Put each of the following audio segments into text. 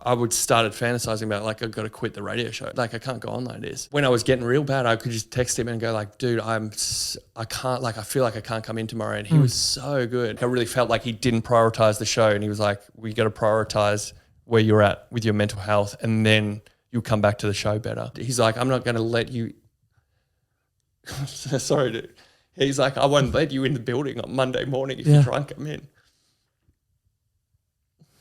I would started fantasizing about like, I've got to quit the radio show. Like I can't go on like this. When I was getting real bad, I could just text him and go like, dude, I feel like I can't come in tomorrow. And he was so good. I really felt like he didn't prioritize the show. And he was like, we got to prioritize where you're at with your mental health. And then you'll come back to the show better. He's like, I'm not going to let you. Sorry, dude. He's like, I won't let you in the building on Monday morning if you try and come in.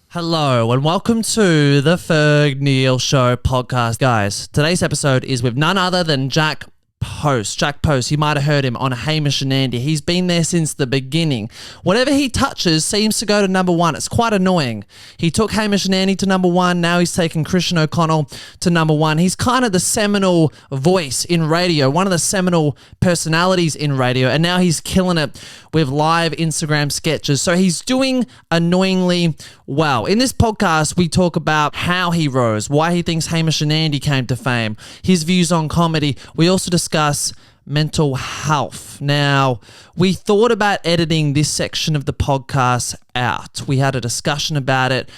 Hello and welcome to the Ferg, Neal Show podcast. Guys, today's episode is with none other than Jack Post. Jack Post, you might have heard him on Hamish and Andy. He's been there since the beginning. Whatever he touches seems to go to number one. It's quite annoying. He took Hamish and Andy to number one. Now he's taken Christian O'Connell to number one. He's kind of the seminal voice in radio, one of the seminal personalities in radio, and now he's killing it with live Instagram sketches. So he's doing annoyingly well. In this podcast, we talk about how he rose, why he thinks Hamish and Andy came to fame, his views on comedy. We also discuss mental health. Now, we thought about editing this section of the podcast out. We had a discussion about it.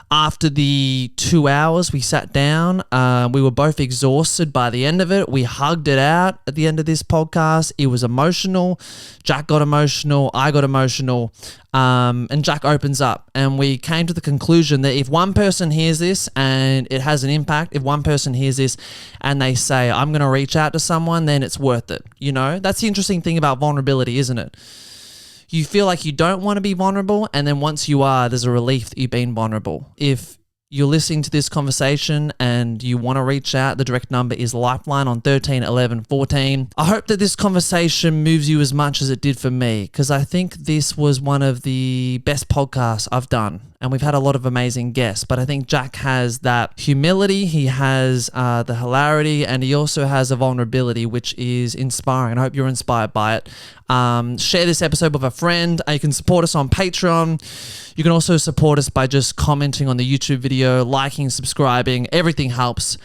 After the 2 hours, we sat down. We were both exhausted by the end of it. We hugged it out at the end of this podcast. It was emotional. Jack got emotional. I got emotional. And Jack opens up. And we came to the conclusion that if one person hears this and it has an impact, if one person hears this and they say, I'm going to reach out to someone, then it's worth it. You know, that's the interesting thing about vulnerability, isn't it? You feel like you don't want to be vulnerable, and then once you are, there's a relief that you've been vulnerable. If you're listening to this conversation and you want to reach out, the direct number is Lifeline on 13 11 14. I hope that this conversation moves you as much as it did for me, because I think this was one of the best podcasts I've done. And we've had a lot of amazing guests, but I think Jack has that humility, he has the hilarity, and he also has a vulnerability, which is inspiring. I hope you're inspired by it. Share this episode with a friend. You can support us on Patreon. You can also support us by just commenting on the YouTube video, liking, subscribing. Everything helps.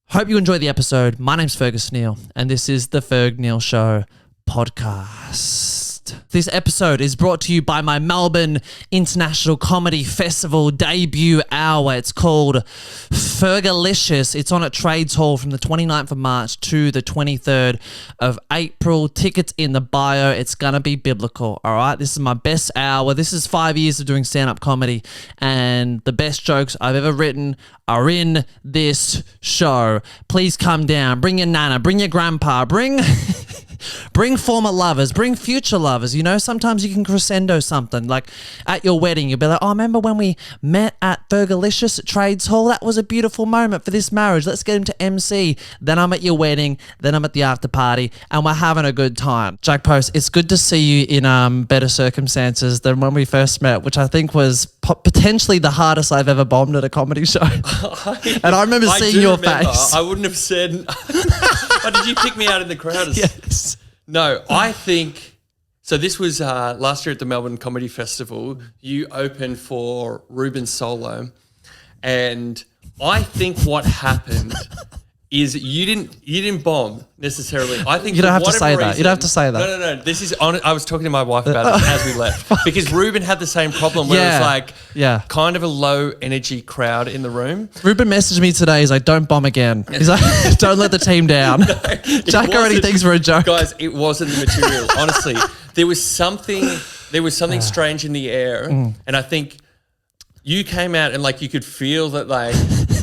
Hope you enjoy the episode. My name's Fergus Neal, and this is the Ferg Neal Show podcast. This episode is brought to you by my Melbourne International Comedy Festival debut hour. It's called Fergalicious. It's on at Trades Hall from the 29th of March to the 23rd of April. Tickets in the bio. It's going to be biblical, all right? This is my best hour. This is 5 years of doing stand-up comedy, and the best jokes I've ever written are in this show. Please come down. Bring your nana. Bring your grandpa. Bring former lovers, bring future lovers. You know, sometimes you can crescendo something. Like at your wedding, you'll be like, oh, remember when we met at Fergalicious at Trades Hall? That was a beautiful moment for this marriage. Let's get him to MC. Then I'm at your wedding. Then I'm at the after party, and we're having a good time. Jack Post, it's good to see you in better circumstances than when we first met, which I think was potentially the hardest I've ever bombed at a comedy show. And I remember seeing your face. I wouldn't have said... Oh, did you pick me out in the crowd? Yes. No, I think... So this was last year at the Melbourne Comedy Festival. You opened for Ruben Solo. And I think what happened is you didn't bomb necessarily. I think you don't have to say that. You don't have to say that. No. This is on. I was talking to my wife about it as we left because Ruben had the same problem where it was like kind of a low energy crowd in the room. Ruben messaged me today. He's like, "Don't bomb again." He's like, "Don't let the team down." No, Jack already thinks we're a joke. Guys, it wasn't the material. Honestly, there was something strange in the air, and I think you came out and like you could feel that like.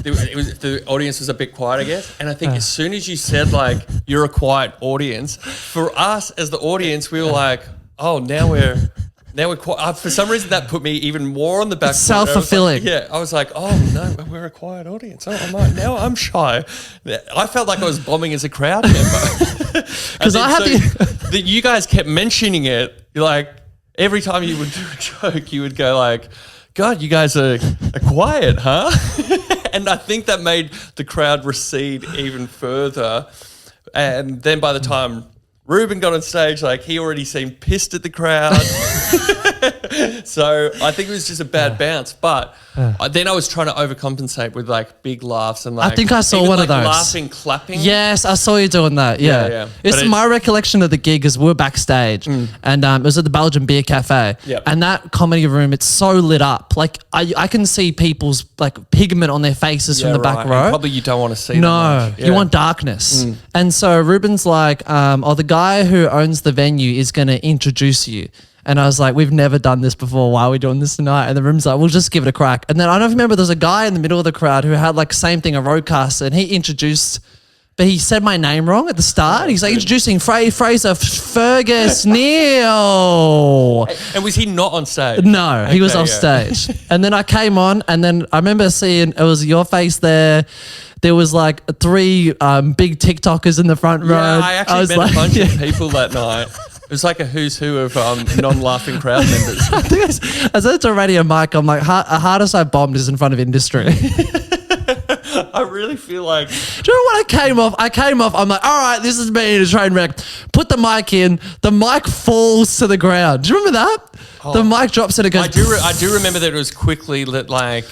The audience was a bit quiet, I guess. And I think as soon as you said, like, you're a quiet audience, for us as the audience, we were like, oh, now we're quiet. For some reason, that put me even more on the back. It's self-fulfilling. I was like, oh, no, we're a quiet audience. Oh, now I'm shy. I felt like I was bombing as a crowd member. Because you guys kept mentioning it. You're like, every time you would do a joke, you would go like, God, you guys are quiet, huh? And I think that made the crowd recede even further. And then by the time Ruben got on stage, like he already seemed pissed at the crowd. So I think it was just a bad bounce. But then I was trying to overcompensate with like big laughs and like I think I saw even, one like, of those. laughing, clapping. Yes, I saw you doing that. Yeah, Yeah. It's But my recollection of the gig is we were backstage, and it was at the Belgian Beer Cafe. Yep. And that comedy room, it's so lit up. Like I can see people's like pigment on their faces from the back right. row. And probably you don't want to see. No, that much. you want darkness. And so Ruben's like, the guy who owns the venue is going to introduce you. And I was like, we've never done this before. Why are we doing this tonight? And the room's like, we'll just give it a crack. And then I don't remember, there's a guy in the middle of the crowd who had like same thing, a roadcaster, and he introduced, but he said my name wrong at the start. He's like introducing Fraser Fergus Neal. And was he not on stage? No, he was off stage. And then I came on, and then I remember seeing it was your face there. There was like 3 big TikTokers in the front row. Yeah, I actually was met like, a bunch of people that night. It was like a who's who of non-laughing crowd members. I think I said to Radio Mike, I'm like, hardest I bombed is in front of industry. I really feel like... Do you know when I came off, I'm like, all right, this is me in a train wreck. Put the mic in. The mic falls to the ground. Do you remember that? The mic drops and it goes... I do remember that it was quickly that like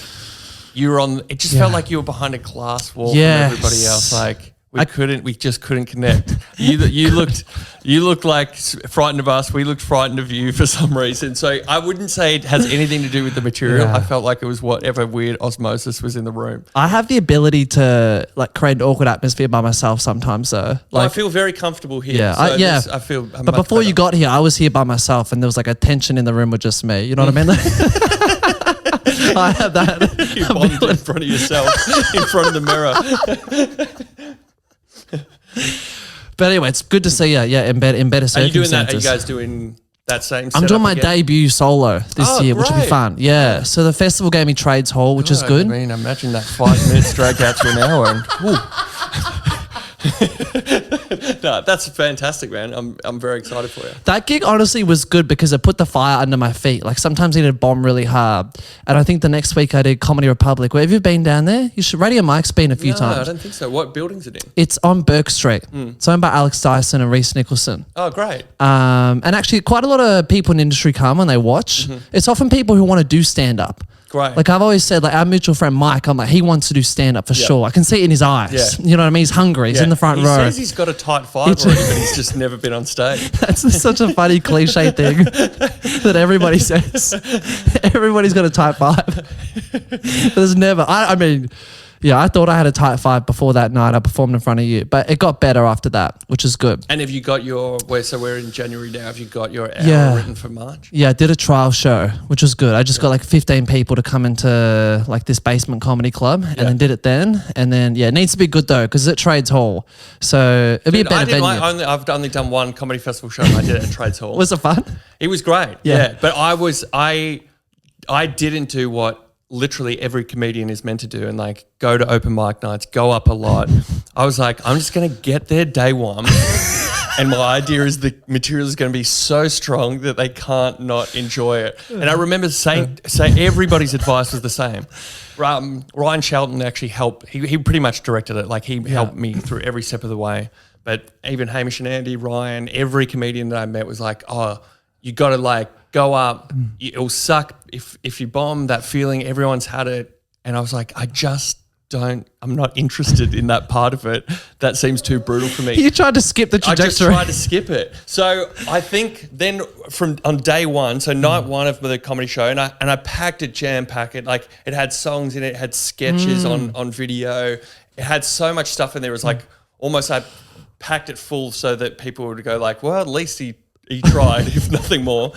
you were on... It just felt like you were behind a glass wall from everybody else. Like... We just couldn't connect. You looked like frightened of us. We looked frightened of you for some reason. So I wouldn't say it has anything to do with the material. Yeah. I felt like it was whatever weird osmosis was in the room. I have the ability to like create an awkward atmosphere by myself sometimes. So Well, I feel very comfortable here. Yeah, So I feel. But before you got here, I was here by myself, and there was like a tension in the room with just me. You know what I mean? I have that. You bombed in front of yourself, in front of the mirror. But anyway, it's good to see you. Yeah, in better circumstances. Are you doing that? Are you guys doing that same? I'm doing my again? debut solo this year, which will be great. fun. Yeah. So the festival gave me Trades Hall, which is good. I mean, imagine that 5 minutes dragged out to an hour. And, no, that's fantastic, man. I'm very excited for you. That gig honestly was good because it put the fire under my feet. Like sometimes I need to bomb really hard. And I think the next week I did Comedy Republic. Where have you been down there? You should. Radio Mike's been a few No, times. I don't think so. What building's it in? It's on Burke Street. It's owned by Alex Dyson and Reese Nicholson. Oh, great. And actually quite a lot of people in the industry come and they watch. It's often people who want to do stand-up. Great. Like I've always said, like our mutual friend Mike, I'm like, he wants to do stand-up for sure. I can see it in his eyes. Yeah. You know what I mean? He's hungry. He's in the front he row. He says he's got a tight 5 already, but he's just never been on stage. That's such a funny cliche thing that everybody says. Everybody's got a type 5. There's never, I mean, yeah, I thought I had a type 5 before that night I performed in front of you, but it got better after that, which is good. And have you got so we're in January now, have you got your hour written for March? Yeah, I did a trial show, which was good. I just got like 15 people to come into like this basement comedy club and then did it then. And then, it needs to be good though, because it's at Trades Hall. So it'll be a better venue. I've only done one comedy festival show and I did it at Trades Hall. Was it fun? It was great. Yeah. But I didn't do what literally every comedian is meant to do and like go to open mic nights, go up a lot. I was like, I'm just going to get there day one. And my idea is the material is going to be so strong that they can't not enjoy it. And I remember saying everybody's advice was the same. Ryan Shelton actually helped. He pretty much directed it. Like he helped me through every step of the way. But even Hamish and Andy, Ryan, every comedian that I met was like, oh, you got to like go up. It'll suck if you bomb. That feeling, everyone's had it. And I was like, I'm not interested in that part of it. That seems too brutal for me. You tried to skip the trajectory. I just tried to skip it. So I think then on day one, so night one of the comedy show, and I packed it, jam-packed it. Like it had songs in it, it had sketches on video. It had so much stuff in there. It was like almost I packed it full so that people would go like, well, at least he tried, if nothing more.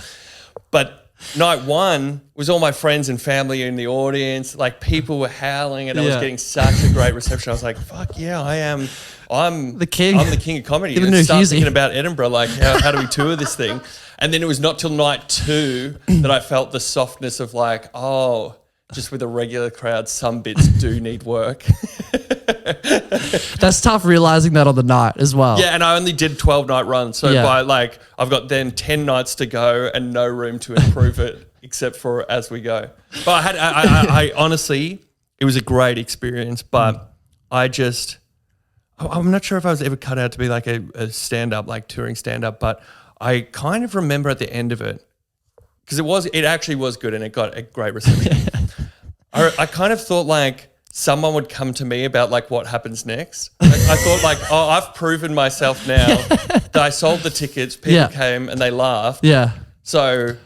But night one was all my friends and family in the audience. Like people were howling and I was getting such a great reception. I was like, fuck yeah, I'm the king. I'm the king of comedy. Even And start Husey. thinking about Edinburgh, like how do we tour this thing? And then it was not till night 2 that I felt the softness of like, oh, just with a regular crowd, some bits do need work. That's tough realizing that on the night as well. Yeah, and I only did 12-night runs. So by like, I've got then 10 nights to go and no room to improve it except for as we go. But I honestly, it was a great experience, but I'm not sure if I was ever cut out to be like a stand-up, like touring stand-up, but I kind of remember at the end of it because it actually was good and it got a great reception. I kind of thought like someone would come to me about like what happens next. Like, I thought like, oh, I've proven myself now that I sold the tickets, people came and they laughed. Yeah. So,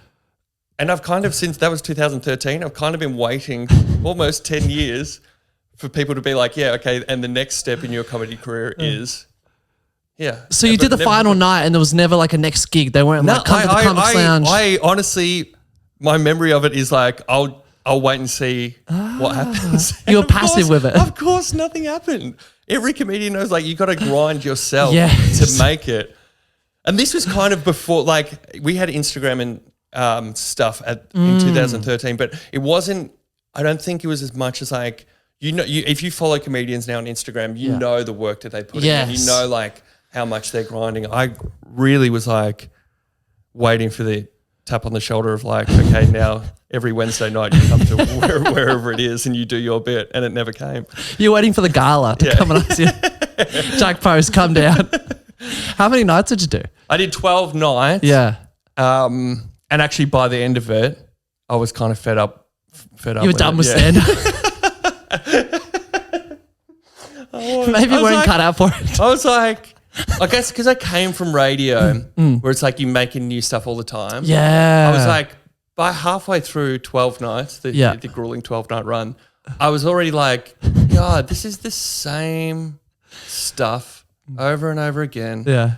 and I've kind of, since that was 2013, I've kind of been waiting almost 10 years for people to be like, yeah, okay, and the next step in your comedy career is, So you did the final night and there was never like a next gig. They weren't like, come to the Comics Lounge. I honestly, my memory of it is like, I'll wait and see what happens. You were passive with it. Of course, nothing happened. Every comedian knows like you got to grind yourself Yes. to make it. And this was kind of before, like we had Instagram and stuff in 2013, but it wasn't, I don't think it was as much as like, if you follow comedians now on Instagram, you know the work that they put in and you know like how much they're grinding. I really was like waiting for the tap on the shoulder of like, okay, now every Wednesday night you come to wherever it is and you do your bit, and it never came. You're waiting for the gala to come and ask you. Jack Post, come down. How many nights did you do? I did 12 nights. Yeah. And actually by the end of it, I was kind of fed up. You were done with stand-up. Maybe you weren't cut out for it. I was like, I guess because I came from radio where it's like you making new stuff all the time. Yeah. I was like, by halfway through 12 nights, the grueling 12-night run, I was already like, God, this is the same stuff over and over again. Yeah.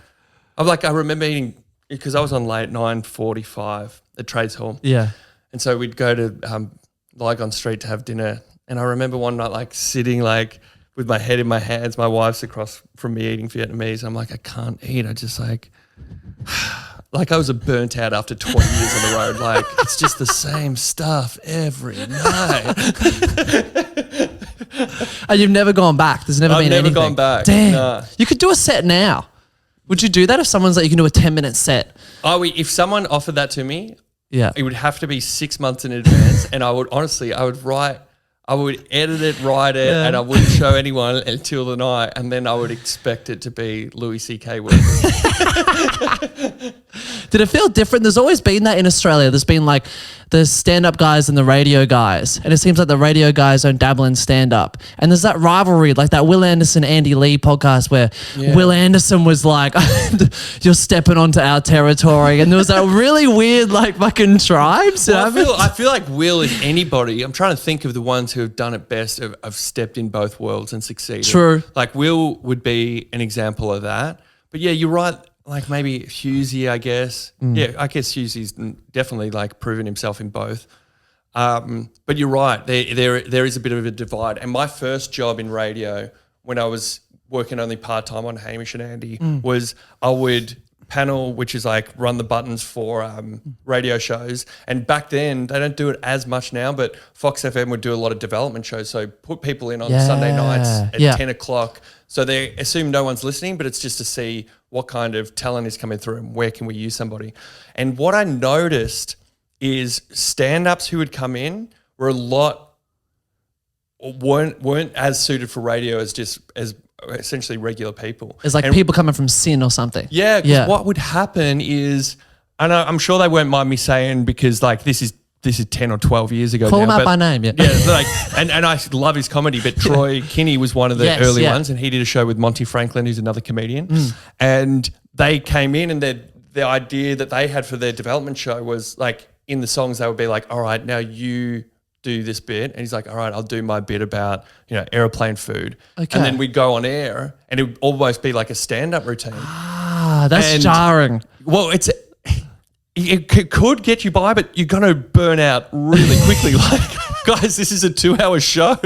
I'm like, I remember eating, because I was on late 9:45 at Trades Hall. Yeah. And so we'd go to Lygon Street to have dinner. And I remember one night like sitting like with my head in my hands, my wife's across from me eating Vietnamese. I'm like, I can't eat. I just like I was burnt out after 20 years on the road. Like, it's just the same stuff every night. And you've never gone back? There's never been anything? I've never gone back. Damn. Nah. You could do a set now. Would you do that if someone's like, you can do a 10-minute set? Oh, if someone offered that to me, it would have to be 6 months in advance. And I would edit it, write it, and I wouldn't show anyone until the night, and then I would expect it to be Louis C.K. Did it feel different? There's always been that in Australia. There's been like the stand-up guys and the radio guys, and it seems like the radio guys don't dabble in stand-up. And there's that rivalry, like that Will Anderson, Andy Lee podcast where Will Anderson was like, you're stepping onto our territory. And there was that really weird like fucking tribes. Well, I feel like Will is anybody. I'm trying to think of the ones who have done it best, have stepped in both worlds and succeeded. True. Like Will would be an example of that. But yeah, you're right. Like maybe Hughesy, I guess. Yeah, I guess Hughesy's definitely like proven himself in both. But you're right. There is a bit of a divide. And my first job in radio, when I was working only part-time on Hamish and Andy, was I would panel, which is like run the buttons for radio shows. And back then, they don't do it as much now, but Fox FM would do a lot of development shows. So put people in on Sunday nights at 10 o'clock. So they assume no one's listening, but it's just to see what kind of talent is coming through and where can we use somebody. And what I noticed is stand-ups who would come in weren't as suited for radio as essentially regular people. It's like people coming from Sin or something. Yeah, because what would happen is, and I'm sure they won't mind me saying because like this is 10 or 12 years ago. Call him out by name, Yeah, like, and I love his comedy, but Troy Kinney was one of the early ones, and he did a show with Monty Franklin, who's another comedian, and they came in, and the idea that they had for their development show was like in the songs they would be like, all right, now you do this bit, and he's like, all right, I'll do my bit about airplane food, and then we'd go on air, and it would almost be like a stand-up routine. That's jarring. Well, it could get you by, but you're going to burn out really quickly. Like, guys, this is a 2-hour show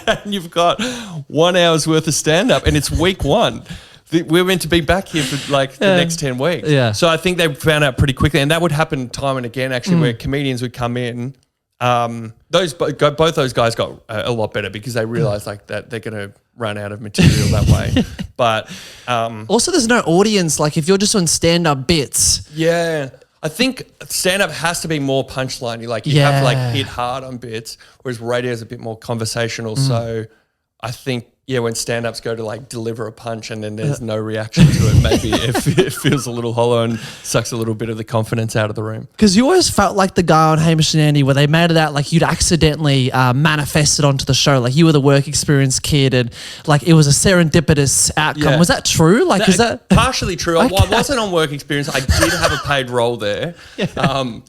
and you've got 1 hour's worth of stand-up and it's week one. We're meant to be back here for like the next 10 weeks. Yeah. So I think they found out pretty quickly, and that would happen time and again actually where comedians would come in. Both those guys got a lot better because they realised like that they're going to run out of material that way. But also there's no audience. Like if you're just on stand-up bits. Yeah. I think stand-up has to be more punchline-y. Like you have to like hit hard on bits, whereas radio is a bit more conversational. So I think when stand-ups go to like deliver a punch and then there's no reaction to it, maybe it feels a little hollow and sucks a little bit of the confidence out of the room. Because you always felt like the guy on Hamish and Andy where they made it out like you'd accidentally manifested onto the show. Like you were the work experience kid and like it was a serendipitous outcome. Yeah. Was that true? Like, is that partially true? Okay. I wasn't on work experience. I did have a paid role there. Yeah.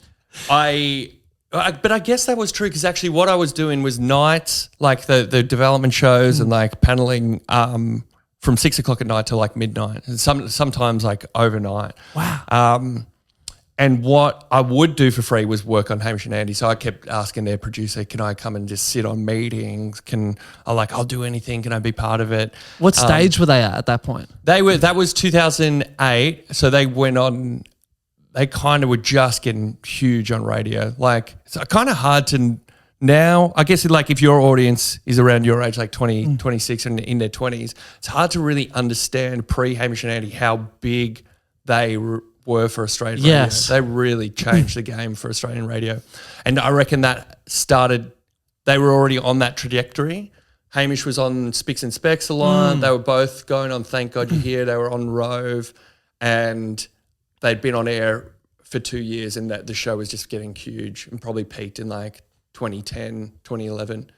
But I guess that was true because actually what I was doing was nights, like the development shows and like paneling from 6 o'clock at night till like midnight, and sometimes like overnight. wow? And what I would do for free was work on Hamish and Andy. So I kept asking their producer, can I come and just sit on meetings? I'll do anything. Can I be part of it? What stage were they at that point? That was 2008. So they went on. They kind of were just getting huge on radio. Like, it's kind of hard to now, I guess, like if your audience is around your age, like 20, 26 and in their 20s, it's hard to really understand pre-Hamish and Andy how big they were for Australian radio. They really changed the game for Australian radio. And I reckon that they were already on that trajectory. Hamish was on Spicks and Specs a lot. They were both going on Thank God You're Here. They were on Rove and they'd been on air for 2 years and that the show was just getting huge and probably peaked in like 2010, 2011.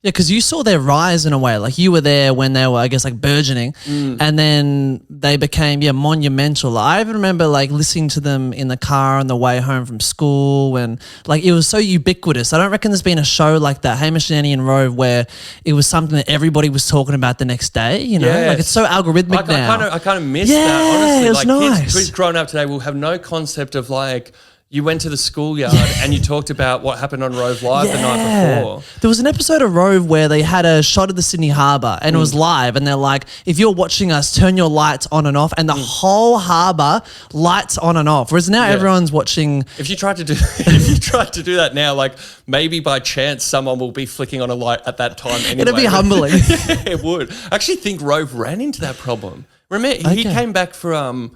Yeah, because you saw their rise in a way. Like you were there when they were, I guess, like burgeoning, and then they became monumental. I even remember like listening to them in the car on the way home from school, and like it was so ubiquitous. I don't reckon there's been a show like that, Hamish and Andy and Rove, where it was something that everybody was talking about the next day. You know, like it's so algorithmic now. I kind of miss that. Honestly, it was like nice. kids growing up today will have no concept of like. You went to the schoolyard and you talked about what happened on Rove Live the night before. There was an episode of Rove where they had a shot of the Sydney Harbour and it was live and they're like, if you're watching us, turn your lights on and off, and the whole harbour lights on and off. Whereas now everyone's watching. If you tried to do that now, like maybe by chance someone will be flicking on a light at that time anyway. It'd be humbling. It would. I actually think Rove ran into that problem. Remember, he came back for a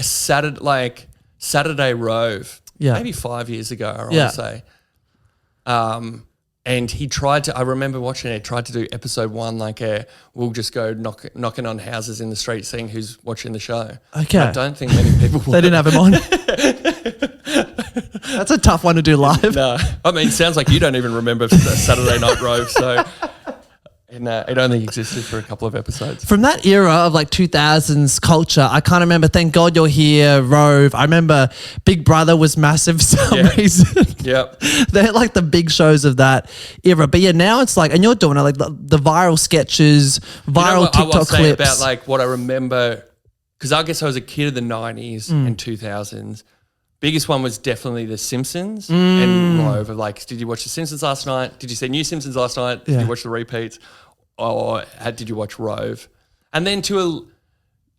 Saturday Rove. Yeah. Maybe 5 years ago, I want to say. And he tried to, I remember watching it, he tried to do episode 1, like we'll just go knocking on houses in the street, seeing who's watching the show. Okay. I don't think many people would. They didn't have him on. That's a tough one to do live. No. I mean, it sounds like you don't even remember Saturday Night Rove, so... And it only existed for a couple of episodes. From that era of like 2000s culture, I can't remember Thank God You're Here, Rove. I remember Big Brother was massive for some reason. Yep. They're like the big shows of that era. But yeah, now it's like, and you're doing it, like the viral sketches, viral TikTok I was saying clips. about like what I remember, because I guess I was a kid of the 90s and 2000s. Biggest one was definitely The Simpsons and Rove. Like, did you watch The Simpsons last night? Did you see New Simpsons last night? Did you watch the repeats? Or did you watch Rove? And then to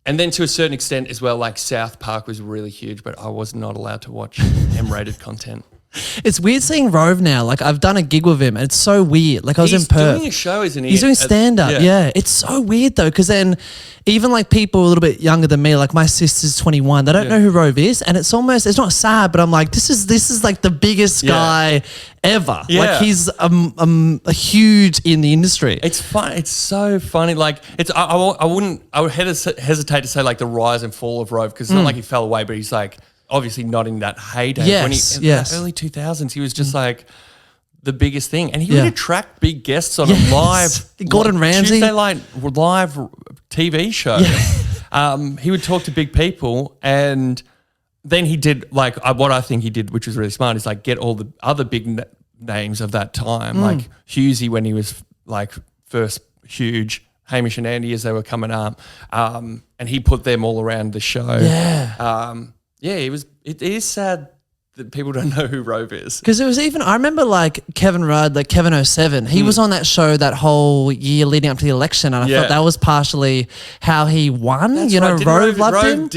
a certain extent as well, like South Park was really huge, but I was not allowed to watch M-rated content. It's weird seeing Rove now. Like I've done a gig with him and it's so weird. Like I was in Perth. He's doing a show, isn't he? He's doing stand-up, yeah. It's so weird though, because then even like people a little bit younger than me, like my sister's 21, they don't know who Rove is, and it's not sad, but I'm like, this is like the biggest guy ever. Yeah. Like he's a huge in the industry. It's fun. It's so funny. Like I would hesitate to say like the rise and fall of Rove, because it's not like he fell away, but he's like obviously not in that heyday. Yes, in the early 2000s, he was just like the biggest thing, and he would attract big guests on a live Gordon Ramsay Tuesday live TV show. He would talk to big people, and then he did like what I think he did, which was really smart, is like get all the other big names of that time, like Hughesy when he was like first huge, Hamish and Andy as they were coming up, and he put them all around the show. It is sad that people don't know who Rove is. Because it was even, I remember like Kevin Rudd, like Kevin 07, he was on that show that whole year leading up to the election, and I thought that was partially how he won. That's you know, right. Rove loved him.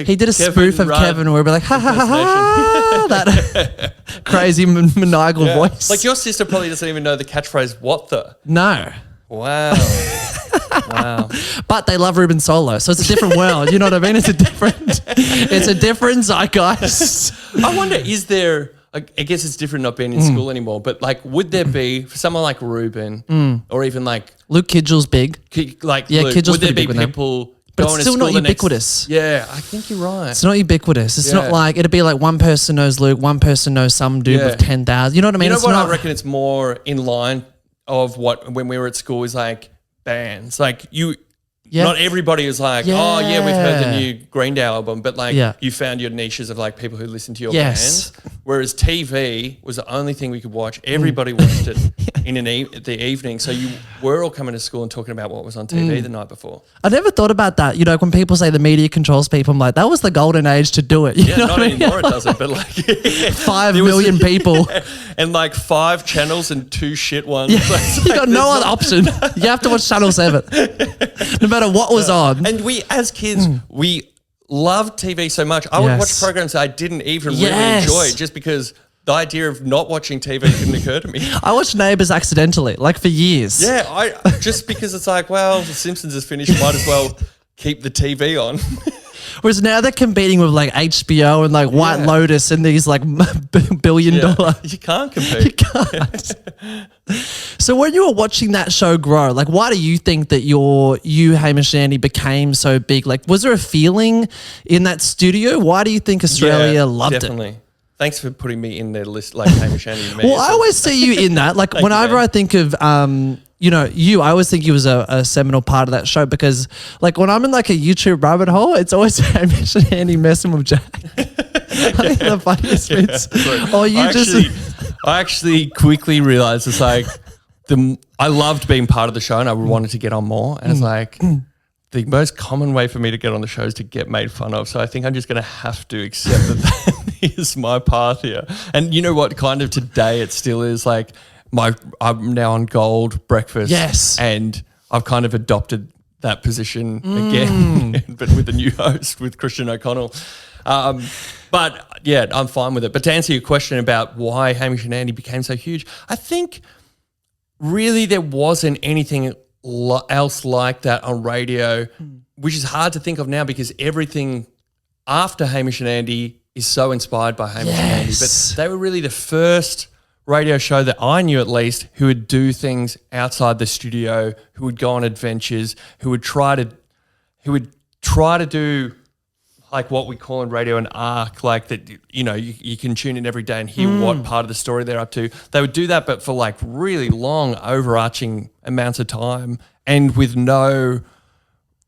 He did a spoof of Kevin where we'd be like, ha ha ha ha, that crazy maniacal voice. Like your sister probably doesn't even know the catchphrase, what the? No. Wow. Wow. But they love Ruben Solo, so it's a different world. You know what I mean? It's a different zeitgeist. I wonder, is there I guess it's different not being in school anymore, but like, would there be for someone like Ruben or even like Luke Kidgel's big. Luke, Kidgel's would there pretty be big with them. people But going it's to still not school the ubiquitous. Yeah, I think you're right. It's not ubiquitous. It's not Yeah. like it'd be like one person knows Luke, one person knows some dude Yeah. with 10,000. You know what I mean? You know It's what? not, I reckon it's more in line of what when we were at school is like bands. Like Yeah. not everybody is like, oh yeah, we've heard the new Green Day album, but like you found your niches of like people who listen to your Yes. bands. Whereas TV was the only thing we could watch. Everybody watched it in the evening. So you were all coming to school and talking about what was on TV the night before. I never thought about that. You know, when people say the media controls people, I'm like, that was the golden age to do it. You know Not what I mean? anymore it doesn't, but like 5 million people. and like 5 channels and 2 shit ones. Yeah. It's You like, got no there's other option. You have to watch Channel 7. No matter what was on. And we, as kids, we loved TV so much. I would watch programs I didn't even really enjoy just because the idea of not watching TV didn't occur to me. I watched Neighbours accidentally, like for years. Yeah, just because it's like, well, The Simpsons is finished, might as well keep the TV on. Whereas now they're competing with like HBO and like White Lotus and these like $1 billion. You can't compete. You can't. So when you were watching that show grow, like why do you think that you, Hamish Andy, became so big? Like was there a feeling in that studio? Why do you think Australia loved definitely. Thanks for putting me in their list, like Hamish Andy. Well, I always see you in that. Like whenever I think of, I always think you was a seminal part of that show because like when I'm in like a YouTube rabbit hole, it's always Hamish and Andy messing with Jack. I think the funniest bits. I actually quickly realized it's like I loved being part of the show and I wanted to get on more. And it's like the most common way for me to get on the show is to get made fun of. So I think I'm just going to have to accept that is my path here. And you know what? Kind of today it still is like I'm now on Gold Breakfast. Yes. And I've kind of adopted that position again, but with a new host, with Christian O'Connell. But yeah, I'm fine with it. But to answer your question about why Hamish and Andy became so huge, I think really there wasn't anything else like that on radio, which is hard to think of now because everything after Hamish and Andy is so inspired by Hamish and Andy. But they were really the first radio show that I knew at least who would do things outside the studio, who would go on adventures, who would try to do like what we call in radio an arc, like that, you can tune in every day and hear what part of the story they're up to. They would do that, but for like really long overarching amounts of time and with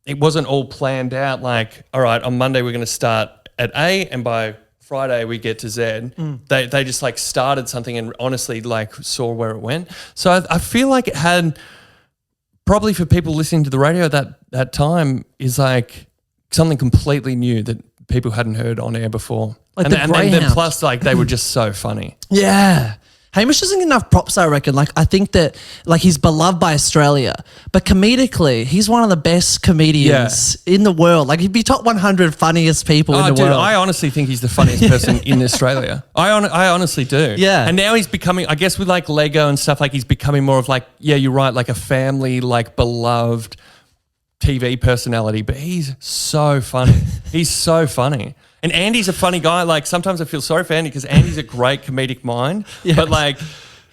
it wasn't all planned out. Like, all right, on Monday we're going to start at A and by Friday we get to Z. They just like started something and honestly like saw where it went. So I feel like it had probably for people listening to the radio at that time is like something completely new that people hadn't heard on air before. Like and then plus like they were just so funny. Yeah. Hamish doesn't get enough props, I reckon. Like, I think that, like, he's beloved by Australia, but comedically, he's one of the best comedians in the world. Like, he'd be top 100 funniest people in the world. I honestly think he's the funniest person in Australia. I honestly do. Yeah. And now he's becoming, I guess with like Lego and stuff, like he's becoming more of like, yeah, you're right, like a family, like beloved TV personality, but he's so funny. He's so funny. And Andy's a funny guy. Like sometimes I feel sorry for Andy because Andy's a great comedic mind, but like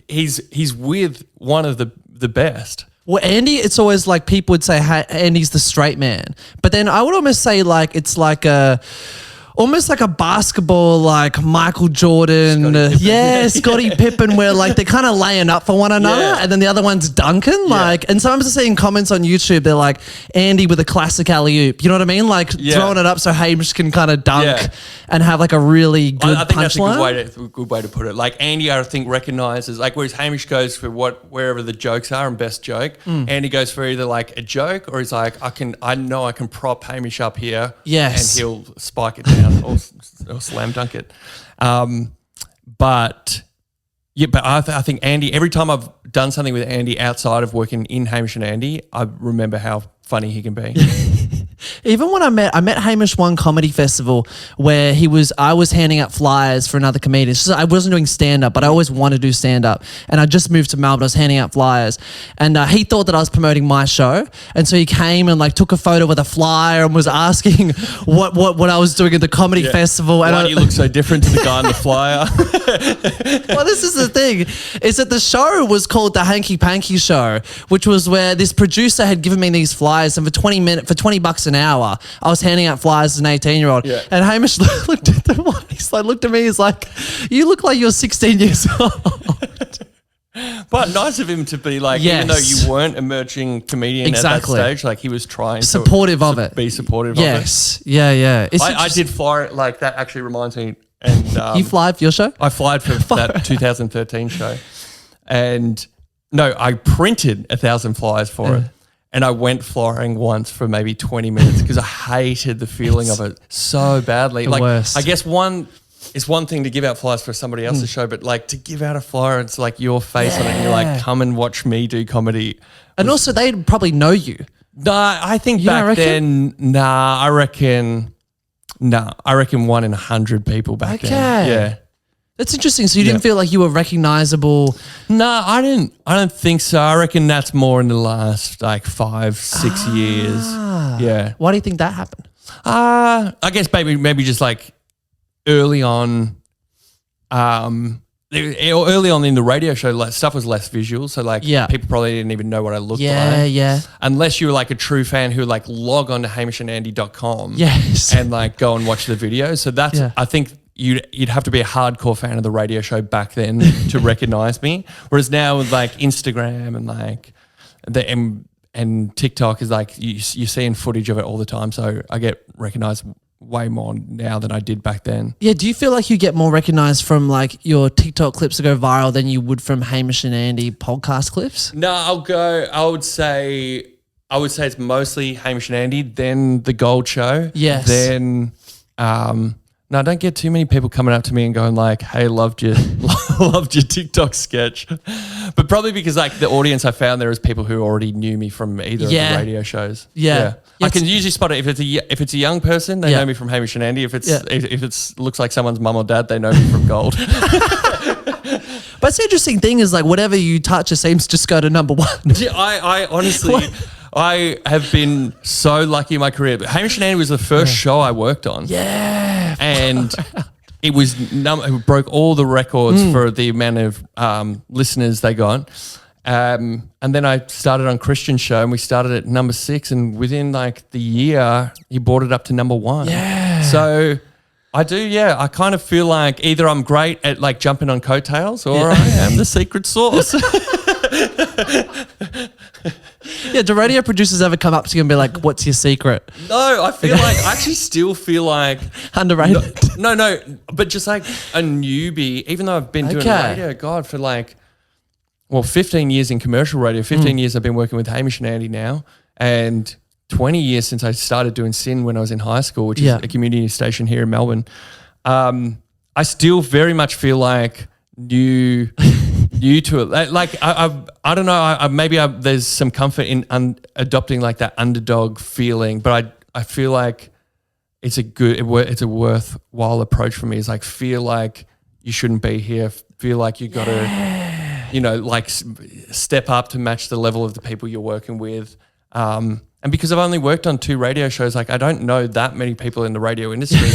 he's with one of the best. Well, Andy, it's always like people would say, hey, Andy's the straight man. But then I would almost say like it's like almost like a basketball, like Michael Jordan, Scottie Pippen, where like they're kind of laying up for one another, and then the other one's dunking. Like, and sometimes I see in comments on YouTube, they're like Andy with a classic alley oop. You know what I mean? Like throwing it up so Hamish can kind of dunk and have like a really good I think that's punchline. a good way to put it. Like Andy, I think recognizes like whereas Hamish goes for wherever the jokes are and best joke. Andy goes for either like a joke or he's like I know I can prop Hamish up here, and he'll spike it down. Or slam dunk it. But I think Andy, every time I've done something with Andy outside of working in Hamish and Andy, I remember how funny he can be. Even when I met Hamish one comedy festival where I was handing out flyers for another comedian. So I wasn't doing stand up, but I always wanted to do stand up. And I just moved to Melbourne. I was handing out flyers, and he thought that I was promoting my show, and so he came and like took a photo with a flyer and was asking what I was doing at the comedy festival. Why do you look so different to the guy on the flyer? Well, this is the thing, is that the show was called the Hanky Panky Show, which was where this producer had given me these flyers, and for $20 an hour, I was handing out flyers as an 18-year-old. Yeah. And Hamish looked at them. He's like, looked at me. He's like, "You look like you're 16 years old." But nice of him to be like, Yes. even though you weren't emerging comedian Exactly. at that stage, like he was trying Supportive of it. be supportive of it. Yes. Yeah. I did fly, like that actually reminds me. And You fly for your show? I flied for that 2013 show. And no, I printed 1,000 flyers for it. And I went flying once for maybe 20 minutes because I hated the feeling of it so badly. The like, worst. I guess it's one thing to give out flyers for somebody else's show, but like to give out a flyer, it's like your face on it and you're like, come and watch me do comedy. And also they'd probably know you. Nah, I think You don't back reckon? then, I reckon 1 in 100 people back then. Yeah. That's interesting. So you didn't feel like you were recognizable? No, I don't think so. I reckon that's more in the last like 5-6 years. Yeah. Why do you think that happened? I guess maybe just like early on, early on in the radio show, like stuff was less visual. So like people probably didn't even know what I looked like. Yeah. Unless you were like a true fan who like log on to hamishandandy.com Yes. and like go and watch the video. So that's, I think you'd have to be a hardcore fan of the radio show back then to recognize me. Whereas now with like Instagram and like and TikTok is like you're seeing footage of it all the time. So I get recognized way more now than I did back then. Yeah, do you feel like you get more recognized from like your TikTok clips that go viral than you would from Hamish and Andy podcast clips? No, I would say it's mostly Hamish and Andy, then The Gold Show. Yes. Then no, I don't get too many people coming up to me and going like, "Hey, loved your TikTok sketch," but probably because like the audience I found there is people who already knew me from either of the radio shows. Yeah. I can usually spot it if it's a young person, they know me from Hamish and Andy. If it's looks like someone's mum or dad, they know me from Gold. But it's the interesting thing is like whatever you touch, it seems to just go to number one. Yeah, I honestly. I have been so lucky in my career. But Hamish and Andy was the first show I worked on. Yeah. And it it broke all the records for the amount of listeners they got. And then I started on Christian's show and we started at number 6. And within like the year, he brought it up to number 1. Yeah. So I do, I kind of feel like either I'm great at like jumping on coattails or I am the secret sauce. Yeah, do radio producers ever come up to you and be like, "What's your secret?" No, I actually still feel like Underrated. No, but just like a newbie, even though I've been doing radio, God, for like, 15 years in commercial radio, 15 years I've been working with Hamish and Andy now, and 20 years since I started doing SYN when I was in high school, which is a community station here in Melbourne. I still very much feel like new to it. Like I don't know. Maybe there's some comfort in adopting like that underdog feeling, but I feel like it's a worthwhile approach for me. It's like feel like you shouldn't be here. Feel like you got to, like step up to match the level of the people you're working with. And because I've only worked on 2 radio shows, like I don't know that many people in the radio industry.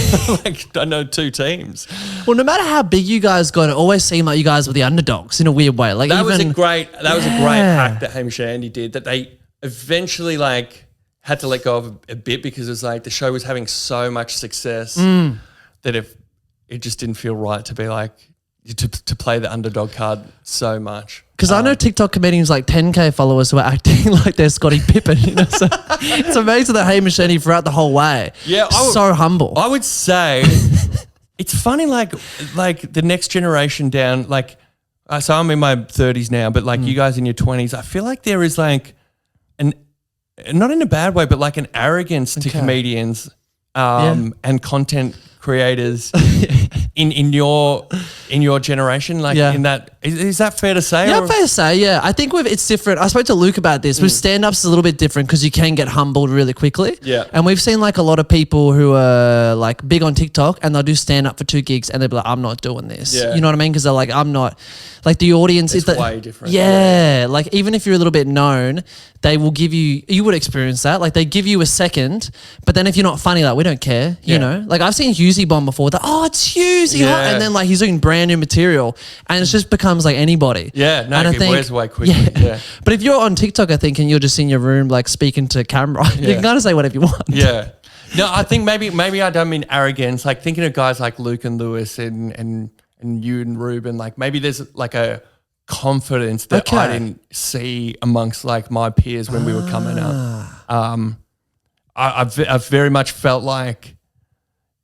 Like I know 2 teams. Well, no matter how big you guys got, it always seemed like you guys were the underdogs in a weird way. Like that was a great hack that Hamish and Andy did that they eventually like had to let go of a bit because it was like the show was having so much success that if it just didn't feel right to be like to play the underdog card so much. Because I know TikTok comedians like 10K followers who are acting like they're Scottie Pippen. So it's amazing that Hamish Andy throughout the whole way. Yeah, so humble. I would say it's funny, like the next generation down. Like, so I'm in my 30s now, but like you guys in your 20s, I feel like there is like not in a bad way, but like an arrogance to comedians and content creators in your generation, like in that. Is that fair to say? Yeah, or- fair to say. Yeah, I think it's different. I spoke to Luke about this. With stand-ups, it's a little bit different because you can get humbled really quickly. Yeah. And we've seen like a lot of people who are like big on TikTok and they'll do stand-up for 2 gigs and they'll be like, I'm not doing this. Yeah. You know what I mean? Because they're like, I'm not. Like the audience It's is way different. Yeah, like even if you're a little bit known, they will give you. You would experience that. Like they give you a second, but then if you're not funny, like we don't care. You Yeah. know, like I've seen Husey bomb before. That it's Husey, Yeah. and then like he's doing brand new material, and it just becomes like anybody. Yeah, no, and I it think, wears away quickly. Yeah. But if you're on TikTok, I think, and you're just in your room like speaking to camera, you Yeah. can kind of say whatever you want. Yeah. No, I think maybe I don't mean arrogance. Like thinking of guys like Luke and Lewis and you and Ruben, like maybe there's like a confidence that I Okay. didn't see amongst like my peers when we were coming up. I've very much felt like,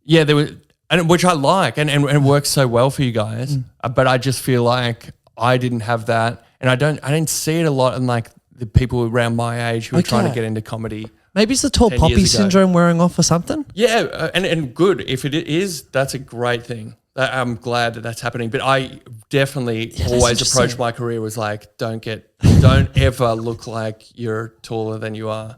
yeah, there was, and which I like, and it works so well for you guys. But I just feel like I didn't have that, and I didn't see it a lot in like the people around my age who are trying to Okay. get into comedy. Maybe it's the tall 10 poppy years ago. syndrome wearing off or something. Yeah, and good. If it is, that's a great thing. I'm glad that that's happening. But I definitely that's always interesting. approach my career was like, don't ever look like you're taller than you are.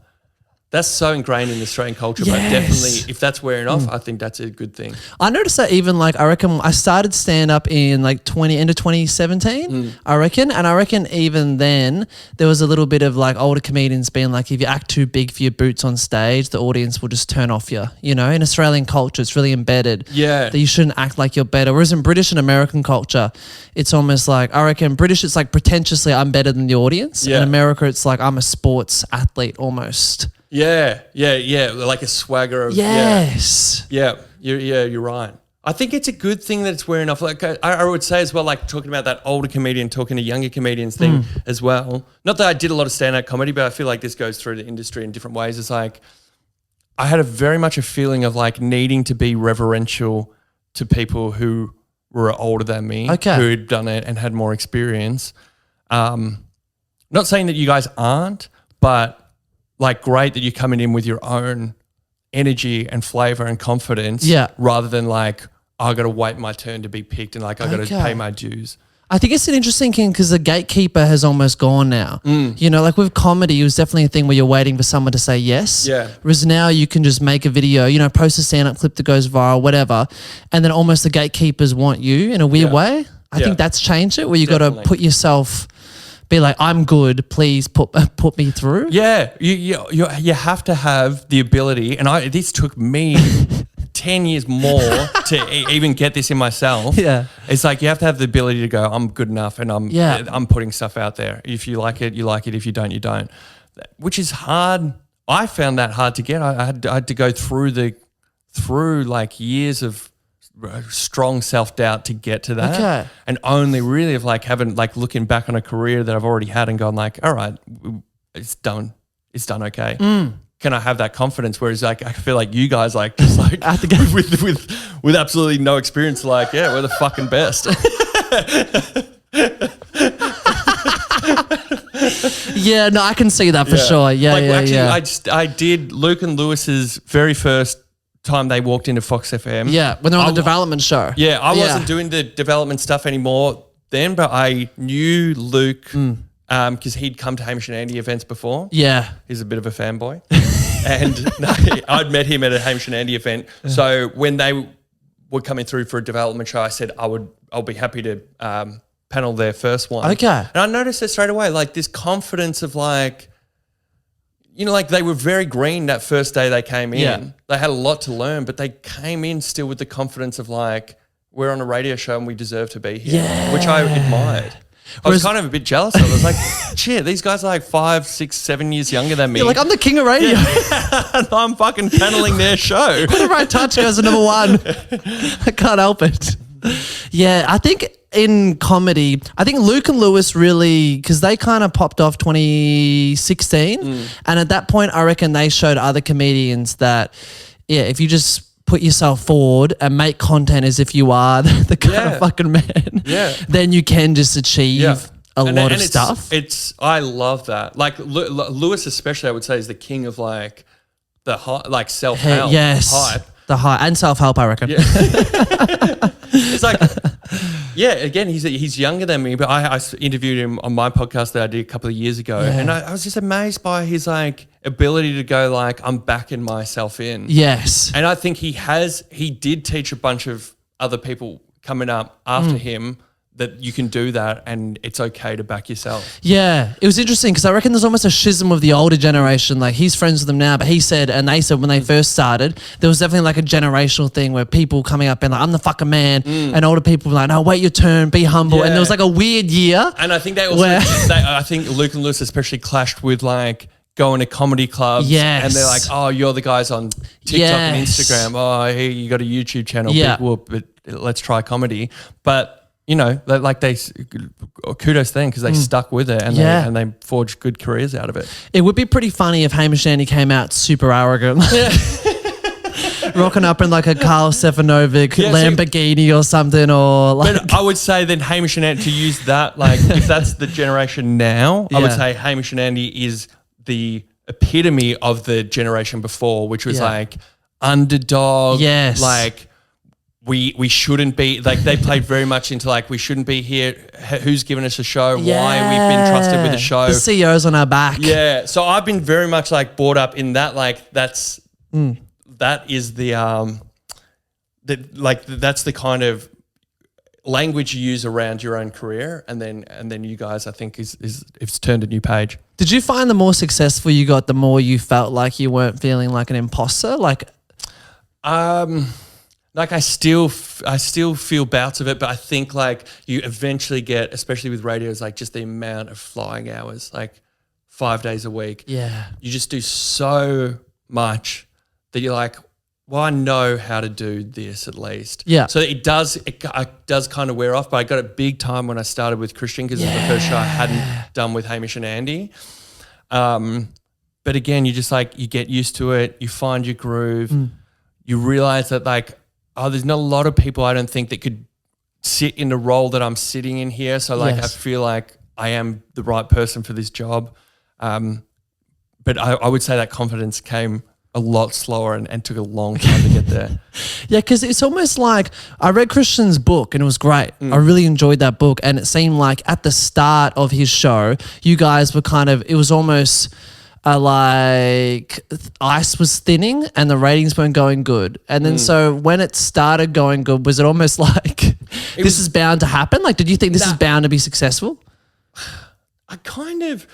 That's so ingrained in Australian culture. But Yes. definitely, if that's wearing off, I think that's a good thing. I noticed that even like I reckon I started stand up in like end of 2017. I reckon, and I reckon even then there was a little bit of like older comedians being like, if you act too big for your boots on stage, the audience will just turn off you. You know, in Australian culture, it's really embedded. Yeah. That you shouldn't act like you're better. Whereas in British and American culture, it's almost like I reckon British, it's like pretentiously I'm better than the audience. Yeah. In America, it's like I'm a sports athlete almost. Yeah, like a swagger of Yes. You're right. I think it's a good thing that it's wearing off. Like I would say as well, like talking about that older comedian talking to younger comedians thing as well. Not that I did a lot of stand-up comedy, but I feel like this goes through the industry in different ways. It's like I had very much a feeling of like needing to be reverential to people who were older than me, Okay. who had done it and had more experience. Not saying that you guys aren't, but like great that you're coming in with your own energy and flavor and confidence, Yeah. rather than like, I got to wait my turn to be picked and like I got to Okay. pay my dues. I think it's an interesting thing because the gatekeeper has almost gone now. Mm. You know, like with comedy, it was definitely a thing where you're waiting for someone to say yes. Yeah. Whereas now you can just make a video, you know, post a stand-up clip that goes viral, whatever, and then almost the gatekeepers want you in a weird Yeah. way. I Yeah. think that's changed it, where you got to Definitely. put yourself, be like, I'm good, please put me through. Yeah, you have to have the ability, and this took me 10 years more to even get this in myself. Yeah. It's like you have to have the ability to go, I'm good enough, and I'm putting stuff out there. If you like it, you like it. If you don't, you don't. Which is hard. I found that hard to get. I had to go through like years of strong self-doubt to get to that. Okay. And only really of like having like looking back on a career that I've already had and gone like, all right, it's done okay. Can I have that confidence? Whereas like I feel like you guys like just like At the game. with absolutely no experience, like, yeah, we're the fucking best. Yeah, no, I can see that for sure. Yeah, like, actually, I did Luke and Lewis's very first time they walked into Fox FM. Yeah, when they're on the development show. Yeah, I wasn't doing the development stuff anymore then, but I knew Luke because he'd come to Hamish and Andy events before. Yeah. He's a bit of a fanboy. And I'd met him at a Hamish and Andy event. So when they were coming through for a development show, I said I'll be happy to panel their first one. Okay. And I noticed it straight away, like this confidence of like, you know, like they were very green that first day they came in. Yeah. They had a lot to learn, but they came in still with the confidence of like, we're on a radio show and we deserve to be here, which I admired. I was kind of a bit jealous of it. I was like, shit, these guys are like 5, 6, 7 years younger than me. You're like, I'm the king of radio. And I'm fucking paneling their show. Whenever I touch goes to number one. I can't help it. Yeah, I think in comedy, I think Luke and Lewis really, because they kind of popped off 2016. And at that point, I reckon they showed other comedians that, yeah, if you just put yourself forward and make content as if you are the kind of fucking man, then you can just achieve a lot of stuff. I love that. Like Lewis especially, I would say, is the king of like the like self-help hype. The hype and self-help, I reckon. It's like, Yeah, again, he's younger than me, but I interviewed him on my podcast that I did a couple of years ago, and I was just amazed by his like ability to go like, I'm backing myself in. Yes. And I think he did teach a bunch of other people coming up after him that you can do that and it's okay to back yourself. Yeah, it was interesting because I reckon there's almost a schism with the older generation. Like he's friends with them now, but he said, and they said when they first started, there was definitely like a generational thing where people coming up and like, I'm the fucking man, and older people were like, no, wait your turn, be humble. And there was like a weird year. And I think they also, I think Luke and Lewis especially clashed with like going to comedy clubs. Yes. And they're like, oh, you're the guys on TikTok and Instagram. Oh, hey, you got a YouTube channel. Yeah. Big whoop, but let's try comedy. But you know, like they kudos to them because they stuck with it and they forged good careers out of it. It would be pretty funny if Hamish Andy came out super arrogant, rocking up in like a Carl Stefanovic Lamborghini or something, or like. But I would say then Hamish and Andy, to use that, like if that's the generation now, I would say Hamish and Andy is the epitome of the generation before, which was like underdog, like. We shouldn't be, like they played very much into like, we shouldn't be here. Who's given us a show? Why have we been trusted with a show? The CEO's on our back. Yeah. So I've been very much like brought up in that, like that is the that's the kind of language you use around your own career. And then you guys, I think it's turned a new page. Did you find the more successful you got, the more you felt like you weren't feeling like an imposter? Like I still feel bouts of it, but I think like you eventually get, especially with radios, like just the amount of flying hours, like 5 days a week. Yeah. You just do so much that you're like, well, I know how to do this at least. Yeah. So it does kind of wear off, but I got it big time when I started with Christian because it was the first show I hadn't done with Hamish and Andy. But again, you just like, you get used to it. You find your groove. You realize that like, there's not a lot of people I don't think that could sit in the role that I'm sitting in here. So like I feel like I am the right person for this job. But I would say that confidence came a lot slower and took a long time to get there. Yeah, because it's almost like I read Christian's book and it was great. I really enjoyed that book, and it seemed like at the start of his show, you guys were kind of, it was almost like ice was thinning and the ratings weren't going good. And then so when it started going good, was it almost like this is bound to happen? Like, did you think this is bound to be successful? I kind of,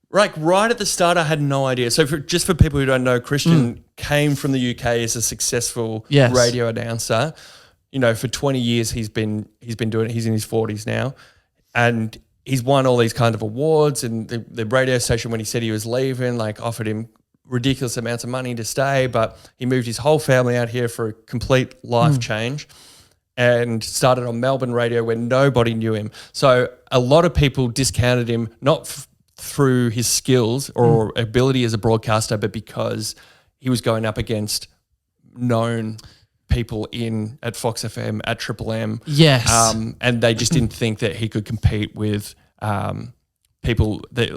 like right at the start, I had no idea. So just for people who don't know, Christian came from the UK as a successful radio announcer. You know, for 20 years he's been doing it. He's in his 40s now. And he's won all these kind of awards, and the radio station, when he said he was leaving, like offered him ridiculous amounts of money to stay, but he moved his whole family out here for a complete life change and started on Melbourne radio where nobody knew him. So a lot of people discounted him, not through his skills or ability as a broadcaster, but because he was going up against known people at Fox FM, at Triple M. Yes. And they just didn't think that he could compete with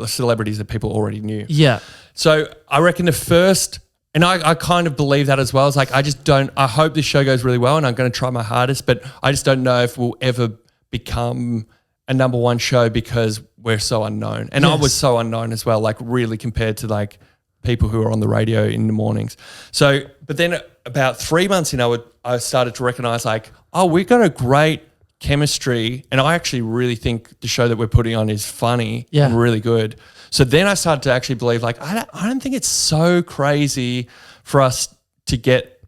celebrities that people already knew. Yeah. So I reckon the first, and I kind of believe that as well. It's like, I hope this show goes really well and I'm going to try my hardest, but I just don't know if we'll ever become a number one show because we're so unknown. And I was so unknown as well, like really compared to like people who are on the radio in the mornings. So, but then about 3 months in, I started to recognize like, we've got a great chemistry, and I actually really think the show that we're putting on is funny and really good. So then I started to actually believe like, I don't think it's so crazy for us to get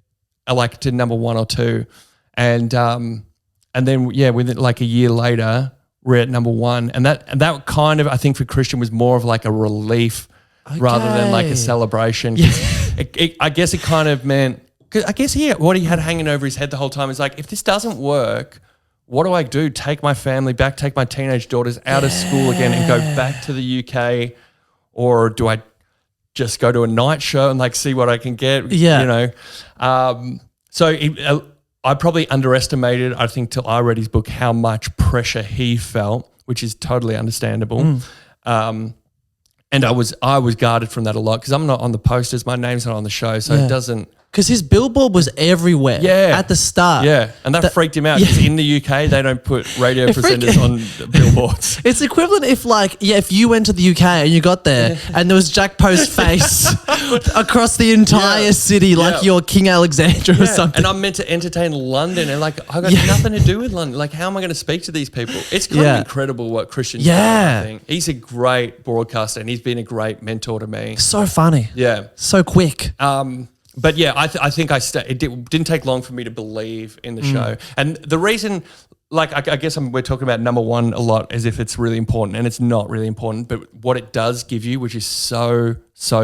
like to number one or two. And then within like a year later, we're at number one. And that kind of, I think for Christian was more of like a relief rather than like a celebration. I guess it kind of meant, cause I guess what he had hanging over his head the whole time is like, if this doesn't work, what do I do? Take my family back, take my teenage daughters out of school again and go back to the UK? Or do I just go to a night show and like see what I can get? Yeah. You know? I probably underestimated, I think till I read his book, how much pressure he felt, which is totally understandable. And I was guarded from that a lot because I'm not on the posters. My name's not on the show. So it doesn't Because his billboard was everywhere at the start. Yeah, and that freaked him out because in the UK, they don't put radio presenters on billboards. It's equivalent if you went to the UK and you got there and there was Jack Post's face across the entire city like you're King Alexander or something. And I'm meant to entertain London and like I got nothing to do with London. Like how am I going to speak to these people? It's kind of incredible what Christian's done, I think. He's a great broadcaster and he's been a great mentor to me. So funny. Yeah. So quick. But yeah, I think it didn't take long for me to believe in the show. And the reason, like, I guess we're talking about number one a lot as if it's really important, and it's not really important. But what it does give you, which is so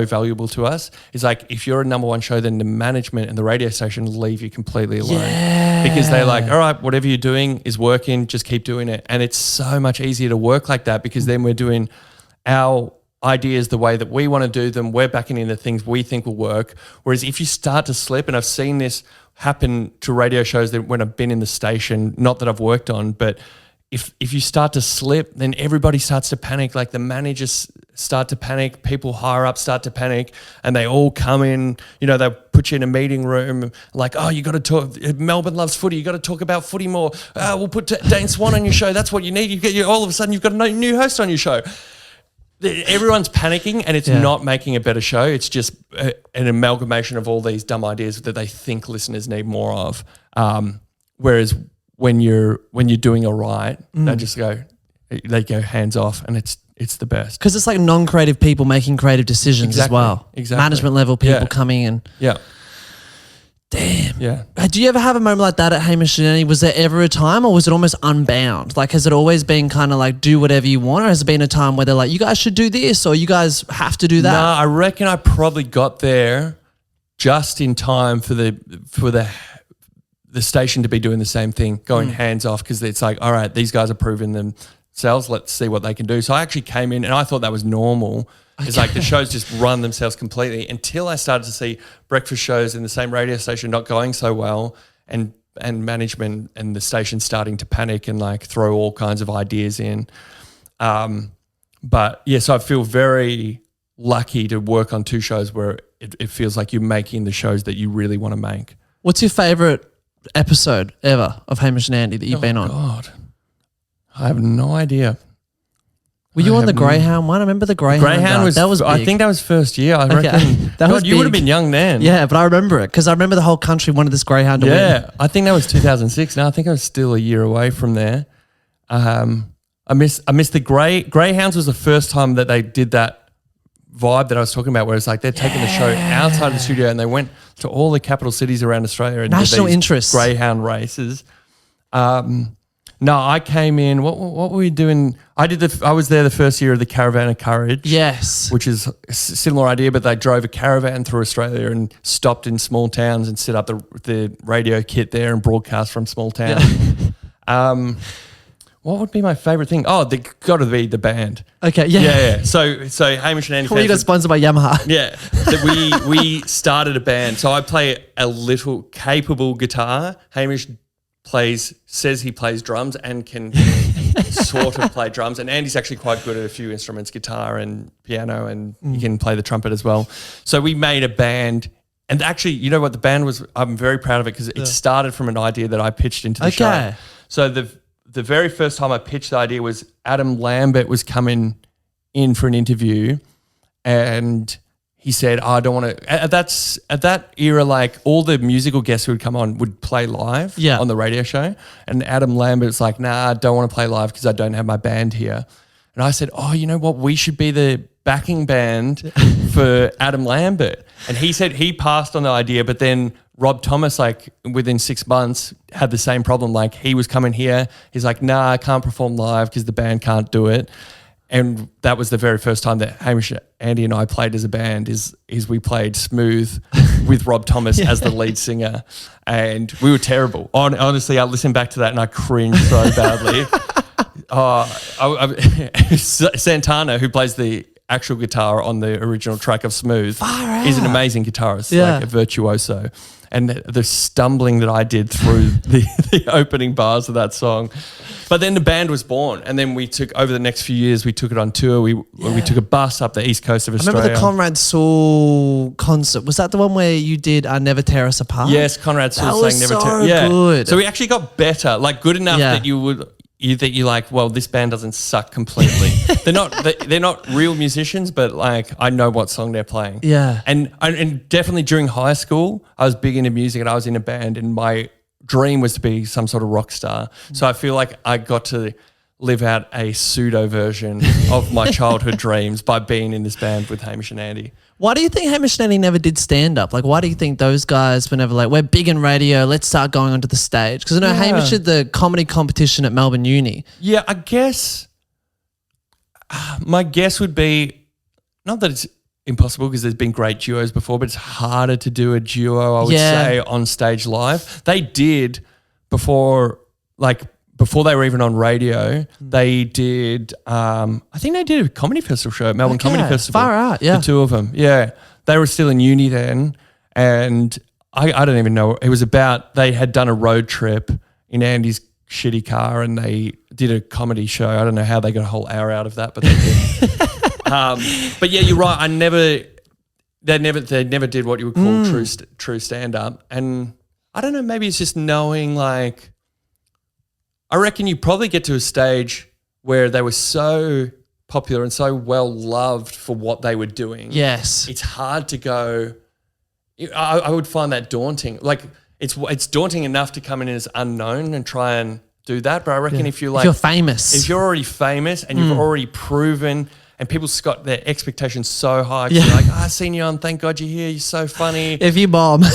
valuable to us, is like if you're a number one show, then the management and the radio station leave you completely alone because they're like, all right, whatever you're doing is working, just keep doing it. And it's so much easier to work like that because then we're doing our ideas the way that we want to do them. We're backing into things we think will work. Whereas if you start to slip, and I've seen this happen to radio shows that when I've been in the station, not that I've worked on, but if you start to slip, then everybody starts to panic. Like the managers start to panic, people higher up start to panic, and they all come in, they'll put you in a meeting room like, oh, you got to talk, Melbourne loves footy, you got to talk about footy more. We'll put Dane Swan on your show. That's what you need. All of a sudden you've got a new host on your show. Everyone's panicking and it's not making a better show. It's just an amalgamation of all these dumb ideas that they think listeners need more of. Whereas when you're doing all right, they go hands off and it's the best. Because it's like non-creative people making creative decisions as well. Exactly. Management level people coming in. Yeah. Damn. Yeah. Do you ever have a moment like that at Hamish Andy? Was there ever a time or was it almost unbound? Like, has it always been kind of like do whatever you want, or has it been a time where they're like, you guys should do this or you guys have to do that? No, I reckon I probably got there just in time for the station to be doing the same thing, going hands off, because it's like, all right, these guys are proving themselves. Let's see what they can do. So I actually came in and I thought that was normal. It's like the shows just run themselves completely until I started to see breakfast shows in the same radio station not going so well, and management and the station starting to panic and like throw all kinds of ideas in. But yes, I feel very lucky to work on two shows where it feels like you're making the shows that you really want to make. What's your favourite episode ever of Hamish and Andy that you've been on? God, I have no idea. Were you on the Greyhound one? I remember the Greyhound. That was big. I think that was first year. I reckon. You would have been young then. Yeah, but I remember it because I remember the whole country wanted this Greyhound to win. Yeah, I think that was 2006. Now I think I was still a year away from there. I miss the Greyhounds was the first time that they did that vibe that I was talking about, where it's like they're taking the show outside of the studio and they went to all the capital cities around Australia and national did these interest Greyhound races. No, I came in. What were we doing? I was there the first year of the Caravan of Courage. Yes, which is a similar idea, but they drove a caravan through Australia and stopped in small towns and set up the radio kit there and broadcast from small towns. Yeah. What would be my favourite thing? Oh, they got to be the band. Okay, yeah. So Hamish and Andy. We got sponsored by Yamaha. Yeah, we started a band. So I play a little capable guitar. Hamish says he plays drums and can sort of play drums, and Andy's actually quite good at a few instruments, guitar and piano, and he can play the trumpet as well. So we made a band, and actually, you know what, the band was, I'm very proud of it because it started from an idea that I pitched into the show. So the very first time I pitched the idea was Adam Lambert was coming in for an interview, and he said, I don't want to, at that era, like all the musical guests who would come on would play live on the radio show. And Adam Lambert's like, nah, I don't want to play live because I don't have my band here. And I said, oh, you know what? We should be the backing band for Adam Lambert. And he said he passed on the idea, but then Rob Thomas, like within 6 months, had the same problem. Like he was coming here. He's like, nah, I can't perform live because the band can't do it. And that was the very first time that Hamish, Andy and I played as a band is we played Smooth with Rob Thomas as the lead singer. And we were terrible. Honestly, I listened back to that and I cringed so badly. Santana, who plays the actual guitar on the original track of Smooth, is an amazing guitarist, like a virtuoso. And the stumbling that I did through the opening bars of that song, But then the band was born, and then we took over the next few years. We took it on tour. We took a bus up the east coast of Australia. I remember the Conrad Sewell concert. Was that the one where you did "Never Tear Us Apart"? Yes, Conrad Sewell sang "Never so Tear." Yeah, good. so we actually got better, like good enough that you're like, well, this band doesn't suck completely. they're not real musicians, but like I know what song they're playing. Yeah, and definitely during high school, I was big into music, and I was in a band, and my dream was to be some sort of rock star. So I feel like I got to live out a pseudo version of my childhood dreams by being in this band with Hamish and Andy. Why do you think Hamish and Andy never did stand up? Like, why do you think those guys were never like, we're big in radio, let's start going onto the stage? Because I know Hamish did the comedy competition at Melbourne Uni. Yeah, I guess my guess would be, not that it's impossible because there's been great duos before, but it's harder to do a duo, I would say, on stage live. They did before they were even on radio, they did, I think they did a comedy festival show at Melbourne Comedy Festival. Far out, yeah. The two of them, yeah. They were still in uni then, and I don't even know. It was about, they had done a road trip in Andy's shitty car, and they did a comedy show. I don't know how they got a whole hour out of that, but they did. But yeah, you're right. They never did what you would call true stand up, and I don't know. Maybe it's just knowing. Like, I reckon you probably get to a stage where they were so popular and so well loved for what they were doing. Yes, it's hard to go. I would find that daunting. Like, it's daunting enough to come in as unknown and try and do that. But I reckon if you're famous, if you're already famous and you've already proven. And people's got their expectations so high. You're like, I've seen you on Thank God You're Here. You're so funny. If you bomb. I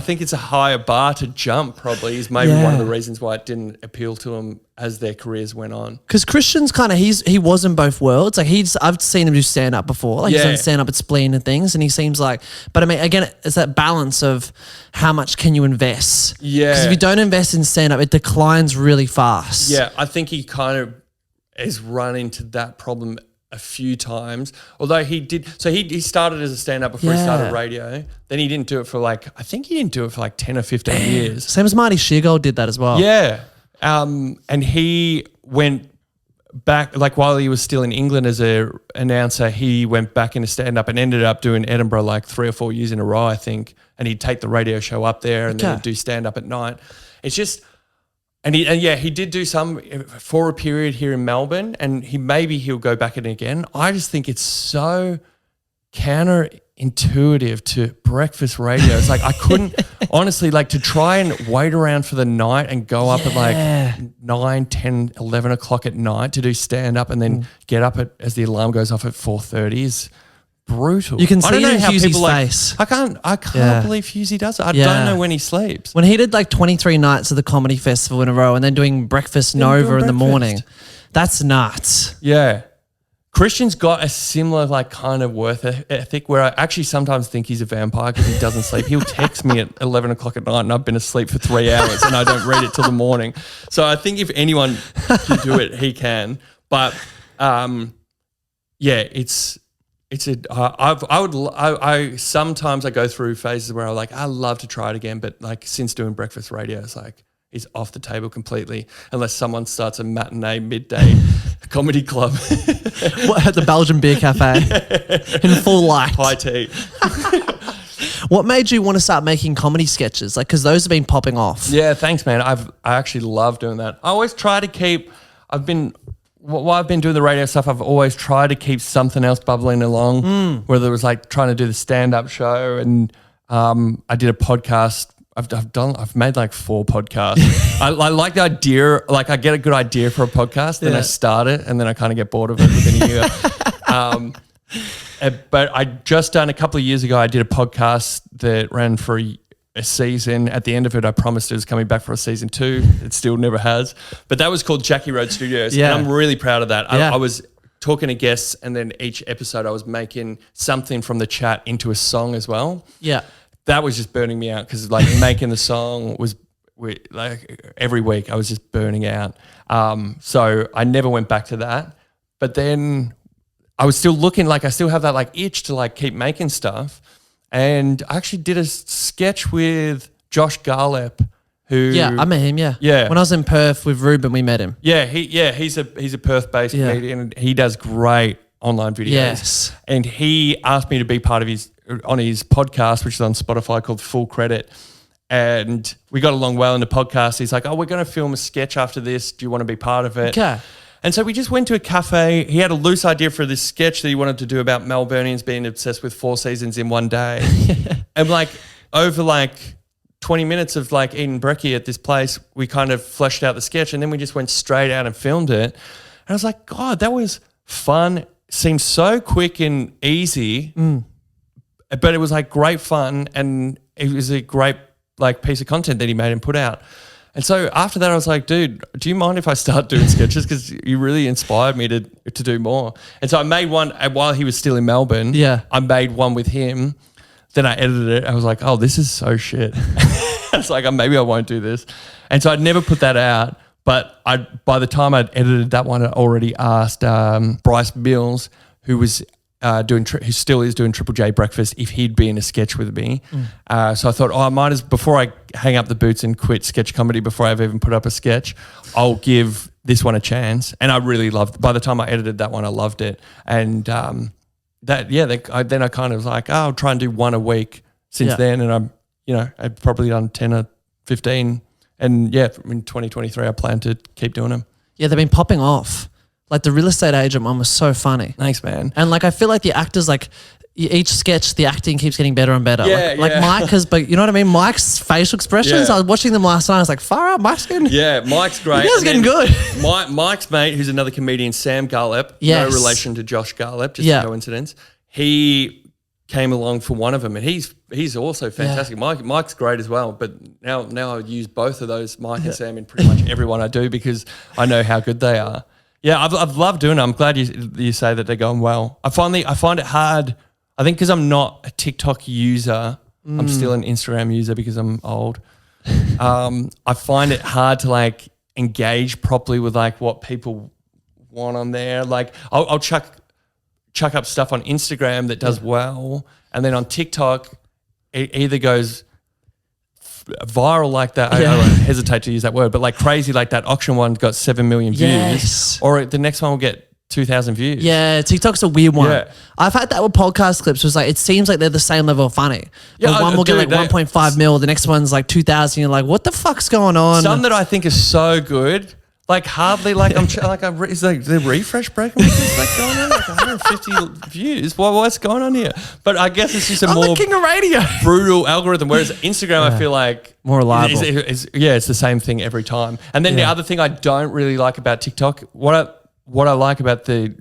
think it's a higher bar to jump probably is maybe one of the reasons why it didn't appeal to them as their careers went on. Because Christian's kind of, he was in both worlds. Like I've seen him do stand up before. Like he's done stand up at Spleen and things. And he seems like, but I mean, again, it's that balance of how much can you invest? Yeah. Because if you don't invest in stand up, it declines really fast. Yeah. I think he kind of has run into that problem a few times, although he did. So he started as a stand-up before he started radio. Then he didn't do it for I think he didn't do it for 10 or 15 years. Same as Marty Sheargold did that as well. Yeah. And he went back, while he was still in England as a announcer, he went back into stand-up and ended up doing Edinburgh 3 or 4 years in a row, I think. And he'd take the radio show up there and then he'd do stand-up at night. It's just... And he did do some for a period here in Melbourne, and he'll go back in again. I just think it's so counterintuitive to breakfast radio. It's I couldn't honestly to try and wait around for the night and go up at 9, 10, 11 o'clock at night to do stand up and then get up as the alarm goes off at 4:30 is brutal. You can see it in Hughesy's face. I can't believe Hughesy does it. I don't know when he sleeps. When he did 23 nights of the comedy festival in a row and then doing breakfast Nova in the morning, that's nuts. Yeah. Christian's got a similar kind of work ethic where I actually sometimes think he's a vampire because he doesn't sleep. He'll text me at 11 o'clock at night and I've been asleep for 3 hours and I don't read it till the morning. So I think if anyone can do it, he can. But sometimes I go through phases where I love to try it again, but since doing breakfast radio, it's off the table completely unless someone starts a matinee midday comedy club. At the Belgian Beer Cafe in full light. High tea. What made you want to start making comedy sketches? Because those have been popping off. Yeah, thanks, man. I actually love doing that. I always try to keep. While I've been doing the radio stuff, I've always tried to keep something else bubbling along, whether it was trying to do the stand-up show and I did a podcast. I've made 4 podcasts. I like the idea, I get a good idea for a podcast, then I start it and then I kind of get bored of it within a year. But I just done a couple of years ago, I did a podcast that ran for a season. At the end of it, I promised it was coming back for a season 2. It still never has. But that was called Jackie Road Studios. Yeah. And I'm really proud of that. I was talking to guests and then each episode I was making something from the chat into a song as well. Yeah. That was just burning me out because making the song was every week I was just burning out. So I never went back to that. But then I was still looking, I still have that itch to keep making stuff. And I actually did a sketch with Josh Garlep who Yeah, I met him. Yeah, Yeah. When I was in Perth with Ruben, we met him. he's a Perth-based comedian, and he does great online videos. Yes. And he asked me to be part of his podcast, which is on Spotify, called Full Credit. And we got along well in the podcast. He's like, "Oh, we're going to film a sketch after this. Do you want to be part of it?" Okay. And so we just went to a cafe. He had a loose idea for this sketch that he wanted to do about Melburnians being obsessed with 4 seasons in one day. And like over like 20 minutes of like eating brekkie at this place, we kind of fleshed out the sketch, and then we just went straight out and filmed it. And I was like, God, that was fun. Seemed so quick and easy, but it was like great fun, and it was a great like piece of content that he made and put out. And so after that, I was like, dude, do you mind if I start doing sketches? Because you really inspired me to do more. And so I made one while he was still in Melbourne. Yeah. I made one with him. Then I edited it. I was like, oh, this is so shit. I was like, maybe I won't do this. And so I'd never put that out. But by the time I'd edited that one, I'd already asked Bryce Mills, who was who still is doing Triple J Breakfast, if he'd be in a sketch with me. So I thought, I might as before I hang up the boots and quit sketch comedy, before I've even put up a sketch, I'll give this one a chance. And I really loved. By the time I edited that one, I loved it. And then I kind of was like, I'll try and do one a week since then. And I've probably done 10 or 15. And yeah, in 2023, I plan to keep doing them. Yeah, they've been popping off. Like the real estate agent one was so funny. Thanks, man. And like I feel like the actors, like each sketch, the acting keeps getting better and better. Yeah, like Mike has, but you know what I mean? Mike's facial expressions, I was watching them last night. I was like, far out, Mike's getting... Yeah, Mike's great. He's getting good. Mike's mate, who's another comedian, Sam Garlep, no relation to Josh Garlep, just a coincidence. He came along for one of them, and he's also fantastic. Mike's great as well, but now I use both of those, Mike and Sam, in pretty much everyone I do, because I know how good they are. Yeah, I've loved doing it. I'm glad you say that they're going well. I find it hard, I think, because I'm not a TikTok user. I'm still an Instagram user because I'm old. I find it hard to like engage properly with like what people want on there. Like I'll chuck up stuff on Instagram that does well, and then on TikTok it either goes viral like that. I don't hesitate to use that word, but like crazy, like that auction one got 7 million views, or the next one will get 2,000 views. Yeah, TikTok's a weird one. Yeah. I've had that with podcast clips. Was like, it seems like they're the same level of funny. Yeah, one will get like 1.5 mil, the next one's like 2,000. You're like, what the fuck's going on? Some that I think is so good, like hardly like is like the refresh breaking. What's like going on? Like 150 views. What's going on here? But I guess it's just a more the king of radio brutal algorithm. Whereas Instagram, I feel like more reliable. It's the same thing every time. And then the other thing I don't really like about TikTok, what I like about the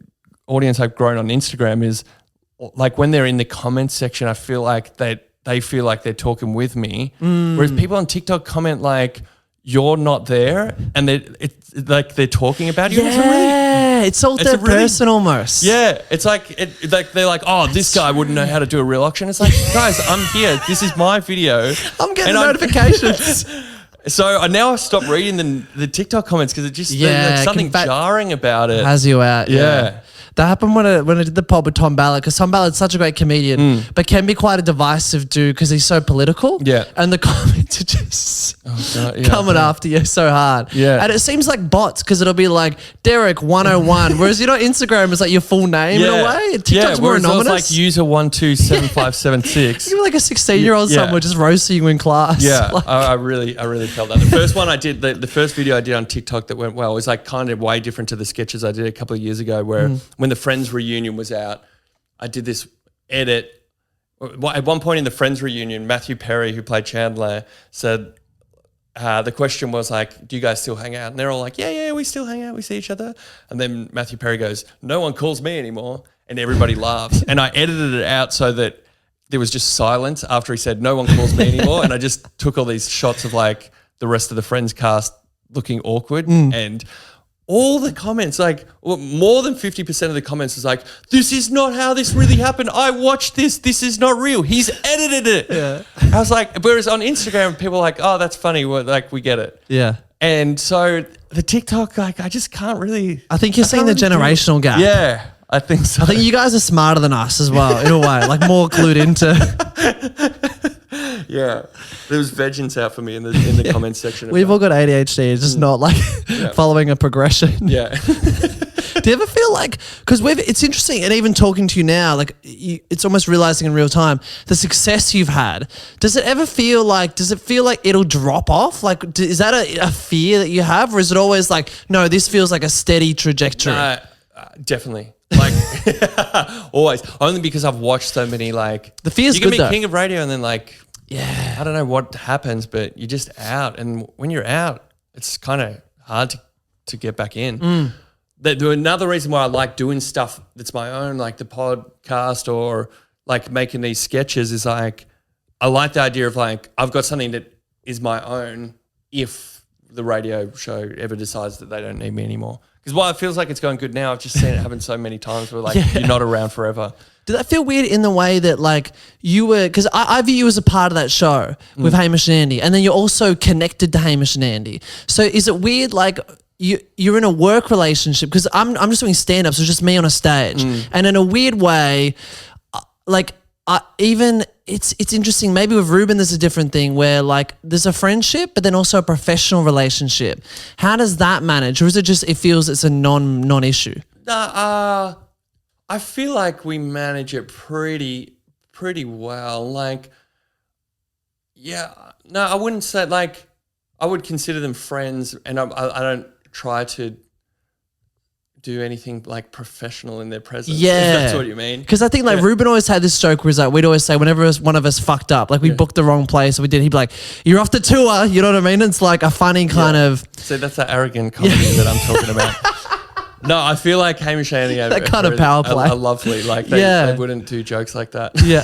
audience I've grown on Instagram is like when they're in the comments section, I feel like they feel like they're talking with me. Whereas people on TikTok comment like, you're not there, and it's like they're talking about you. Yeah, it's all their person almost. Yeah, it's like they're like, oh, this guy wouldn't know how to do a real auction. It's like, guys, I'm here. This is my video. I'm getting notifications. So now I've stopped reading the TikTok comments because it just there's something jarring about it. Has you out. Yeah. That happened when I did the pod with Tom Ballard, because Tom Ballard's such a great comedian, but can be quite a divisive dude because he's so political. Yeah. And the comments are just coming after you so hard. Yeah. And it seems like bots, because it'll be like Derek 101, whereas Instagram is like your full name in a way. TikTok's more anonymous. It's like user 127576. You're like a 16-year-old somewhere just roasting you in class. Yeah, like, I really felt that. The first one I did, the first video I did on TikTok that went well was like kind of way different to the sketches I did a couple of years ago, where when the Friends reunion was out, I did this edit. At one point in the Friends reunion, Matthew Perry, who played Chandler, said, the question was like, do you guys still hang out? And they're all like, yeah, we still hang out. We see each other. And then Matthew Perry goes, no one calls me anymore. And everybody laughs. And I edited it out so that there was just silence after he said, no one calls me anymore. And I just took all these shots of like the rest of the Friends cast looking awkward. And all the comments, like more than 50% of the comments is like, this is not how this really happened. I watched this. This is not real. He's edited it. Yeah. I was like, whereas on Instagram, people are like, oh, that's funny. Like, we get it. Yeah. And so the TikTok, like, I just can't really. I think you're seeing the generational gap. Yeah, I think so. I think you guys are smarter than us as well, in a way, like more clued into. Yeah, there was vengeance out for me in the comments section. We've all got ADHD. It's just not like following a progression. Yeah. Do you ever feel like, because it's interesting, and even talking to you now, like it's almost realizing in real time the success you've had. Does it feel like it'll drop off? Like, is that a fear that you have, or is it always like, no, this feels like a steady trajectory? Definitely. Like always, only because I've watched so many. Like the fear's you can good be though. king of radio, and then like yeah, I don't know what happens, but you're just out, and when you're out, it's kind of hard to get back in. Another reason why I like doing stuff that's my own, like the podcast or like making these sketches, is like I like the idea of like I've got something that is my own if the radio show ever decides that they don't need me anymore. Because while it feels like it's going good now, I've just seen it happen so many times where like you're not around forever. Did that feel weird in the way that like you were, because I view you as a part of that show with Hamish and Andy, and then you're also connected to Hamish and Andy. So is it weird like you're in a work relationship, because I'm just doing stand-up, so it's just me on a stage. And in a weird way, like even it's interesting. Maybe with Ruben there's a different thing where like there's a friendship but then also a professional relationship. How does that manage, or is it just it feels it's a non-issue? I feel like we manage it pretty well. Like, yeah, no, I wouldn't say like I would consider them friends, and I don't try to do anything like professional in their presence. Yeah. If that's what you mean. Because I think like Ruben always had this joke where he's like, we'd always say whenever one of us fucked up, like we booked the wrong place, or we did, he'd be like, you're off the tour, you know what I mean? It's like a funny kind of. So that's that arrogant comedy that I'm talking about. No, I feel like Hamish and Andy that kind of power play. are lovely. Like they wouldn't do jokes like that. Yeah.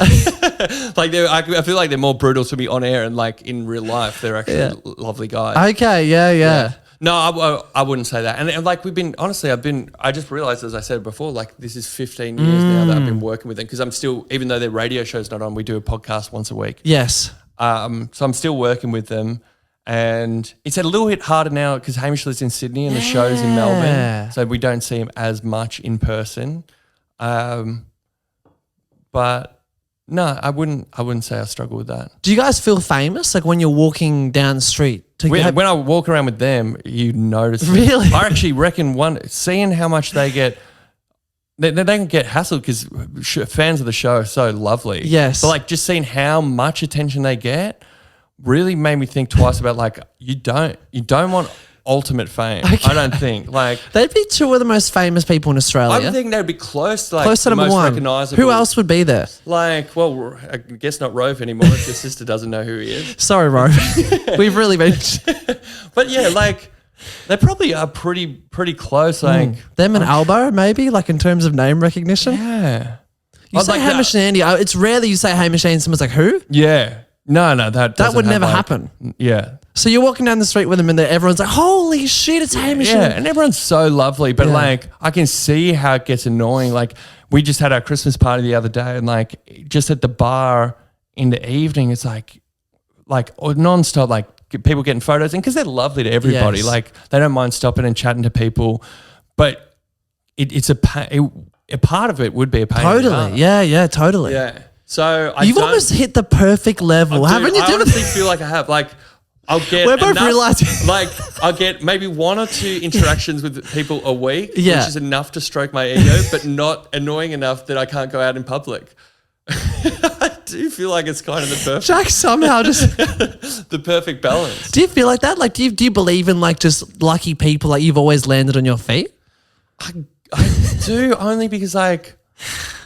Like I feel like they're more brutal to me on air, and like in real life, they're actually lovely guys. Okay, yeah. No, I wouldn't say that. And like I just realized, as I said before, like this is 15 years now that I've been working with them, because I'm still, even though their radio show's not on, we do a podcast once a week. Yes. So I'm still working with them. And it's a little bit harder now because Hamish lives in Sydney and the show's in Melbourne, so we don't see him as much in person. But no, I wouldn't say I struggle with that. Do you guys feel famous, like when you're walking down the street? When I walk around with them, you notice. Really? I actually reckon seeing how much they get. They don't get hassled because fans of the show are so lovely. Yes. But like just seeing how much attention they get really made me think twice about like you don't want ultimate fame. Okay. I don't think like they'd be two of the most famous people in Australia. I think they'd be close to like close to the number most one. recognizable. Who else would be there? Like, well, I guess not Rove anymore if your sister doesn't know who he is. Sorry, Rove. We've really been. But yeah, like they probably are pretty close. Like them and Albo, maybe like in terms of name recognition. Yeah. You say like Hamish and Andy. It's rare that you say Hamish and Andy. Someone's like, who? Yeah. No, that would never happen. Yeah. So you're walking down the street with them and everyone's like, holy shit, it's Hamish. Yeah, and everyone's so lovely. But like, I can see how it gets annoying. Like, we just had our Christmas party the other day, and like, just at the bar in the evening, it's like nonstop, like people getting photos. And because they're lovely to everybody, like they don't mind stopping and chatting to people. But it's a part of it would be a pain. Totally. Yeah, totally. Yeah. So you've almost hit the perfect level, haven't you? I honestly feel like I have. Like, I'll get we're both realizing like I'll get maybe 1 or 2 interactions with people a week, which is enough to stroke my ego, but not annoying enough that I can't go out in public. I do feel like it's kind of the perfect. Jack somehow just the perfect balance. Do you feel like that? Like, do you believe in like just lucky people? Like you've always landed on your feet? I do, only because like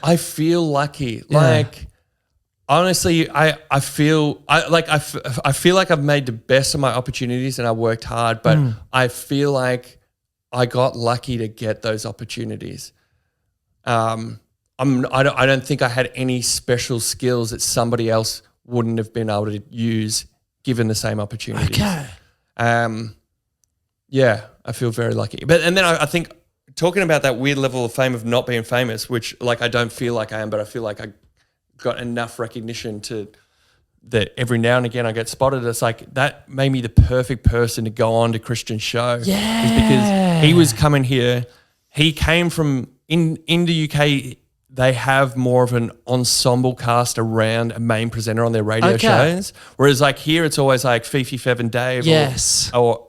I feel lucky. Like. Honestly, I feel like I've made the best of my opportunities and I worked hard, but I feel like I got lucky to get those opportunities. I don't think I had any special skills that somebody else wouldn't have been able to use given the same opportunities. Okay. Yeah, I feel very lucky. And then I think talking about that weird level of fame of not being famous, which like I don't feel like I am, but I feel like I got enough recognition to that every now and again I get spotted. It's like that made me the perfect person to go on to Christian's show. Yeah. Because he was coming here. He came from in the UK. they have more of an ensemble cast around a main presenter on their radio shows. Whereas like here, it's always like Fifi, Fev and Dave. Yes. Or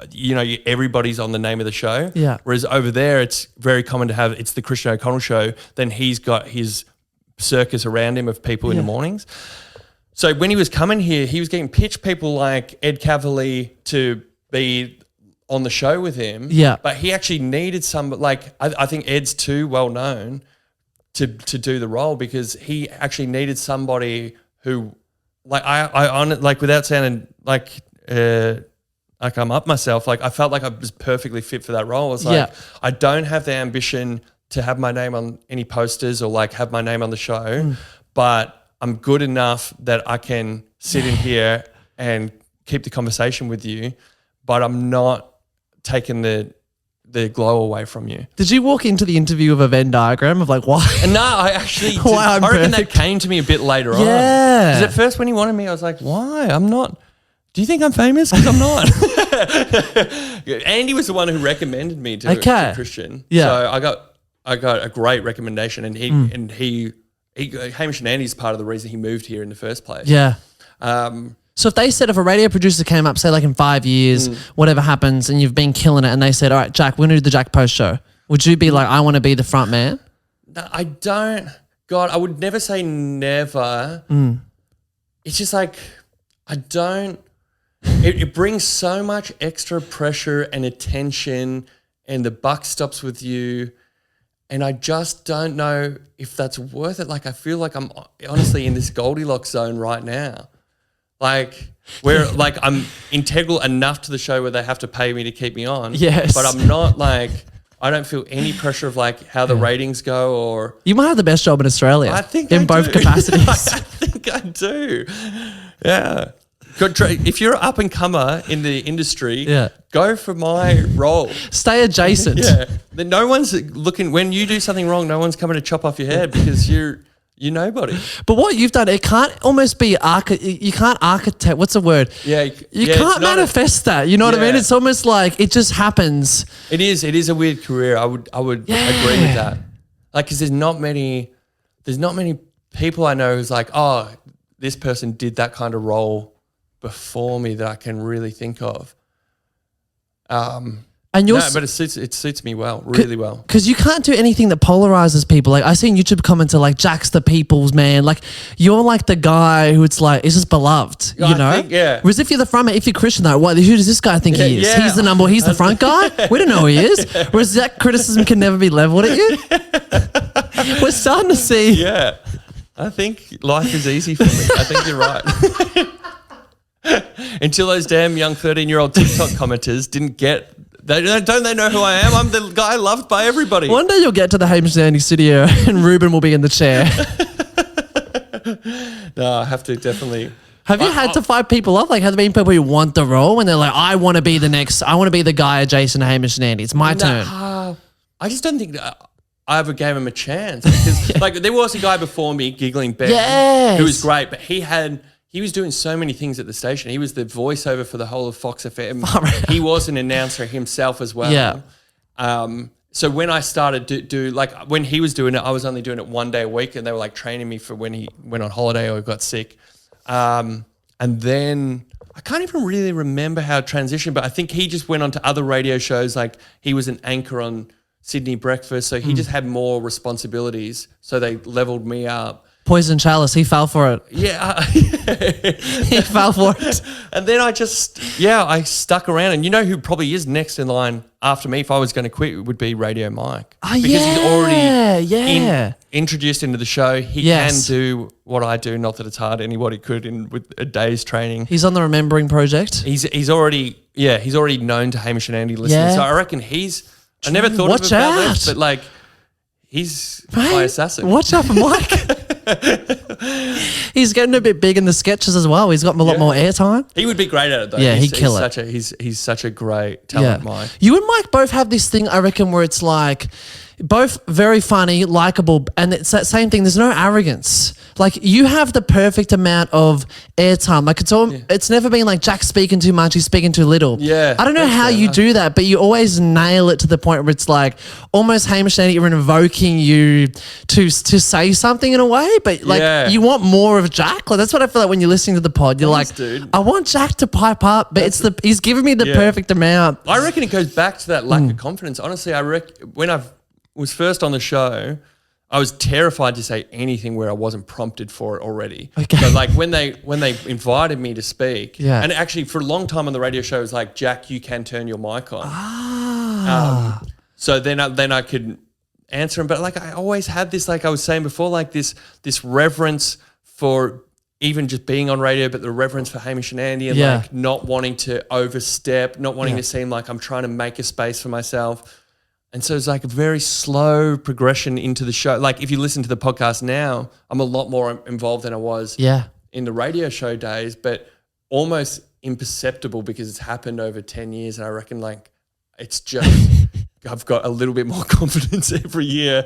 everybody's on the name of the show. Yeah. Whereas over there, it's very common to have, it's the Christian O'Connell show. Then he's got his circus around him of people in the mornings. So when he was coming here, he was getting pitched people like Ed Cavalier to be on the show with him. Yeah. But he actually needed I think Ed's too well known to do the role, because he actually needed somebody who, like, like without sounding like I'm up myself, like I felt like I was perfectly fit for that role. I was like, I don't have the ambition to have my name on any posters or like have my name on the show, but I'm good enough that I can sit in here and keep the conversation with you, but I'm not taking the glow away from you. Did you walk into the interview with a Venn diagram of like why? No, I actually did. Why I'm I reckon perfect. that came to me a bit later on. Yeah. Because at first when he wanted me, I was like, why? I'm not. Do you think I'm famous? Because I'm not. Andy was the one who recommended me to Christian. Yeah. So I got a great recommendation, and he Hamish and Andy is part of the reason he moved here in the first place. Yeah. So if a radio producer came up, say like in 5 years, whatever happens, and you've been killing it, and they said, all right, Jack, we're going to do the Jack Post show, would you be like, I want to be the front man? No, I don't. God, I would never say never. It's just like, I don't. It brings so much extra pressure and attention, and the buck stops with you. And I just don't know if that's worth it. Like, I feel like I'm honestly in this Goldilocks zone right now. Like, where like I'm integral enough to the show where they have to pay me to keep me on. Yes. But I'm not like, I don't feel any pressure of like how the ratings go, or. You might have the best job in Australia. I think in I both do. capacities. I think I do. Yeah. If you're an up and comer in the industry, go for my role. Stay adjacent. Yeah. Then no one's looking, when you do something wrong, no one's coming to chop off your head because you're nobody. But what you've done, it can't almost be you can't architect. What's the word? Yeah, you can't manifest that. You know what I mean? It's almost like it just happens. It is a weird career. I would agree with that. Like, because there's not many people I know who's like, oh, this person did that kind of role before me that I can really think of. And but it suits me well, really well. Because you can't do anything that polarizes people. Like, I seen YouTube commenter like, Jack's the people's man. Like, you're like the guy who it's like, is just beloved, you know? I think, yeah. Whereas if you're the front man, if you're Christian though, who does this guy think he is? Yeah. He's the front guy? We don't know who he is. Whereas that criticism can never be leveled at you. We're starting to see. Yeah. I think life is easy for me. I think you're right. Until those damn young 13-year-old TikTok commenters didn't get... Don't they know who I am? I'm the guy loved by everybody. One day you'll get to the Hamish Andy studio and Ruben will be in the chair. No, I have to definitely... Have you had to fight people off? Like, have there been people who want the role and they're like, I want to be the guy adjacent to Hamish and Andy. It's my turn. I just don't think I ever gave him a chance. Because, like, there was a guy before me, Giggling Ben, who was great, but he was doing so many things at the station. He was the voiceover for the whole of Fox FM. He was an announcer himself as well. Yeah. So when I started to do, like, when he was doing it, I was only doing it 1 day a week, and they were like training me for when he went on holiday or got sick. And then I can't even really remember how it transitioned, but I think he just went on to other radio shows. Like, he was an anchor on Sydney Breakfast, so he just had more responsibilities. So they leveled me up. Poison Chalice, he fell for it. Yeah. He fell for it. And then I stuck around. And you know who probably is next in line after me if I was going to quit, it would be Radio Mike. Oh, because he's already introduced into the show. He can do what I do. Not that it's hard. Anybody could with a day's training. He's on the Remembering Project. He's already known to Hamish and Andy listeners. So I reckon I never thought of it about this, but like, he's my assassin. Watch out for Mike. He's getting a bit big in the sketches as well. He's got a lot more airtime. He would be great at it though. Yeah, he'd kill it. He's such a great talent, Mike. You and Mike both have this thing, I reckon, where it's like both very funny, likable, and it's that same thing. There's no arrogance. Like you have the perfect amount of airtime. Like it's never been like Jack's speaking too much, he's speaking too little. Yeah, I don't know how you do that, but you always nail it to the point where it's like almost Hamish Andy, you're invoking you to say something in a way, but like you want more of Jack. Like that's what I feel like when you're listening to the pod. You're like, dude. I want Jack to pipe up, but he's giving me the perfect amount. I reckon it goes back to that lack of confidence. Honestly, when I was first on the show, I was terrified to say anything where I wasn't prompted for it already. Okay. So like when they invited me to speak, Yeah. and actually for a long time on the radio show, it was like, Jack, you can turn your mic on. So then I could answer him. But like I always had this, like I was saying before, like this reverence for even just being on radio, but the reverence for Hamish and Andy and like not wanting to overstep, not wanting to seem like I'm trying to make a space for myself. And so it's like a very slow progression into the show. Like if you listen to the podcast now, I'm a lot more involved than I was in the radio show days, but almost imperceptible because it's happened over 10 years. And I reckon like it's just, I've got a little bit more confidence every year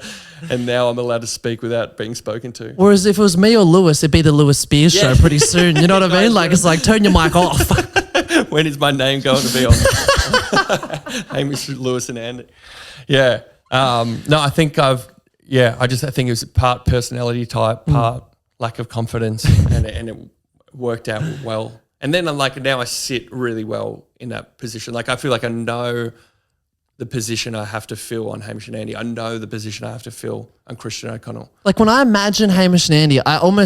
and now I'm allowed to speak without being spoken to. Whereas if it was me or Lewis, it'd be the Lewis Spears show pretty soon. You know what I mean? Like it's like, turn your mic off. When is my name going to be on? Hamish, Lewis and Andy. Yeah. No, I think I think it was part personality type, part lack of confidence, and it worked out well. And then now I sit really well in that position. Like I feel like I know the position I have to fill on Hamish and Andy. I know the position I have to fill on Christian O'Connell. Like when I imagine Hamish and Andy,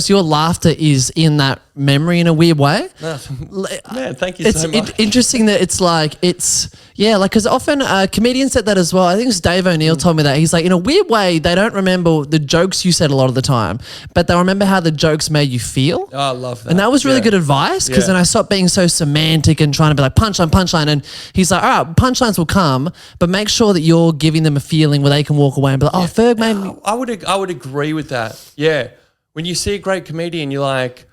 your laughter is in that memory in a weird way. Man, thank you so much. It's interesting that it's like, because often comedians said that as well. I think it was Dave O'Neal told me that. He's like, in a weird way, they don't remember the jokes you said a lot of the time, but they remember how the jokes made you feel. Oh, I love that. And that was really good advice because then I stopped being so semantic and trying to be like punchline. And he's like, all right, punchlines will come, but make sure that you're giving them a feeling where they can walk away and be like, oh, Ferg made me. I would agree with that. Yeah. When you see a great comedian, you're like,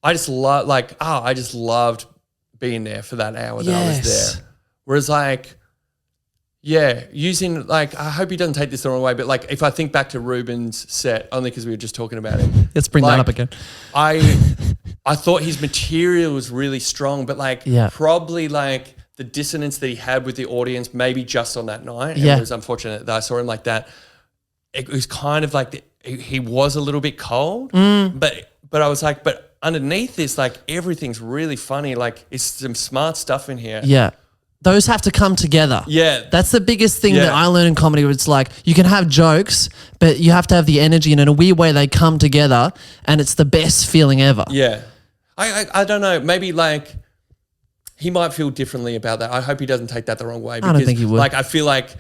I just loved being there for that hour that I was there. Whereas using I hope he doesn't take this the wrong way, but like if I think back to Ruben's set, only because we were just talking about it. Let's bring that up again. I thought his material was really strong, but probably like the dissonance that he had with the audience, maybe just on that night. And it was unfortunate that I saw him like that. It was kind of like he was a little bit cold, but I was like, but underneath this, like everything's really funny. Like it's some smart stuff in here. Yeah. Those have to come together. Yeah. That's the biggest thing that I learned in comedy where it's like you can have jokes, but you have to have the energy and in a weird way they come together and it's the best feeling ever. Yeah. I don't know. Maybe like he might feel differently about that. I hope he doesn't take that the wrong way. Because, I don't think he would. Like I feel like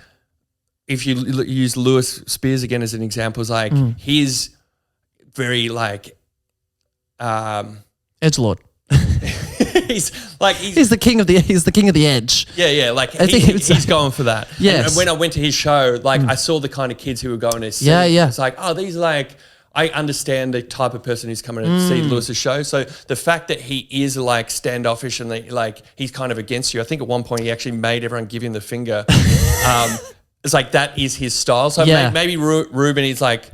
if you use Lewis Spears again as an example, it's like he's very like edgelord. he's the king of the edge. Yeah. Like he's going for that. Yes. And when I went to his show, like I saw the kind of kids who were going to see. Yeah. It's like, oh, these like I understand the type of person who's coming to see Lewis's show. So the fact that he is like standoffish and like he's kind of against you. I think at one point he actually made everyone give him the finger. It's like that is his style. So maybe Ruben is like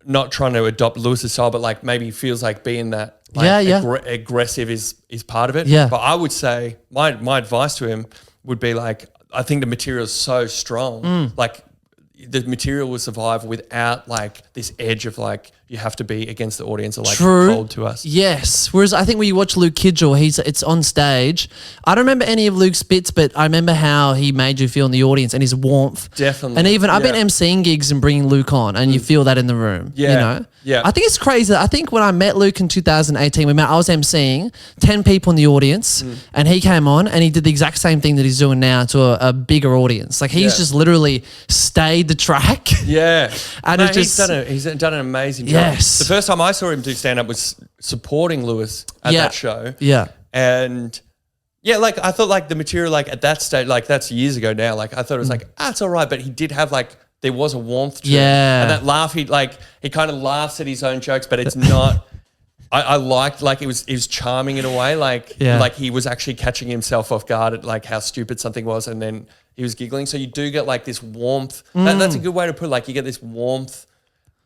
not trying to adopt Lewis's style, but like maybe he feels like being that aggressive is part of it. Yeah. But I would say my advice to him would be like, I think the material is so strong. Like the material will survive without like this edge of like you have to be against the audience or like cold to us. Yes. Whereas I think when you watch Luke Kidgel, it's on stage. I don't remember any of Luke's bits, but I remember how he made you feel in the audience and his warmth. Definitely. And even I've been emceeing gigs and bringing Luke on and you feel that in the room. Yeah. You know? Yeah. I think it's crazy. I think when I met Luke in 2018, I was emceeing 10 people in the audience and he came on and he did the exact same thing that he's doing now to a bigger audience. Like he's just literally stayed the track. Yeah. And he's done an amazing job. Yes. The first time I saw him do stand-up was supporting Lewis at that show. Yeah. And like I thought like the material like at that stage, like that's years ago now, like I thought it was like, it's all right. But he did have like, there was a warmth to it. And that laugh, he kind of laughs at his own jokes, but it's not, I liked, like, it was charming in a way, like he was actually catching himself off guard at like how stupid something was, and then he was giggling. So you do get like this warmth. That's a good way to put it. Like you get this warmth,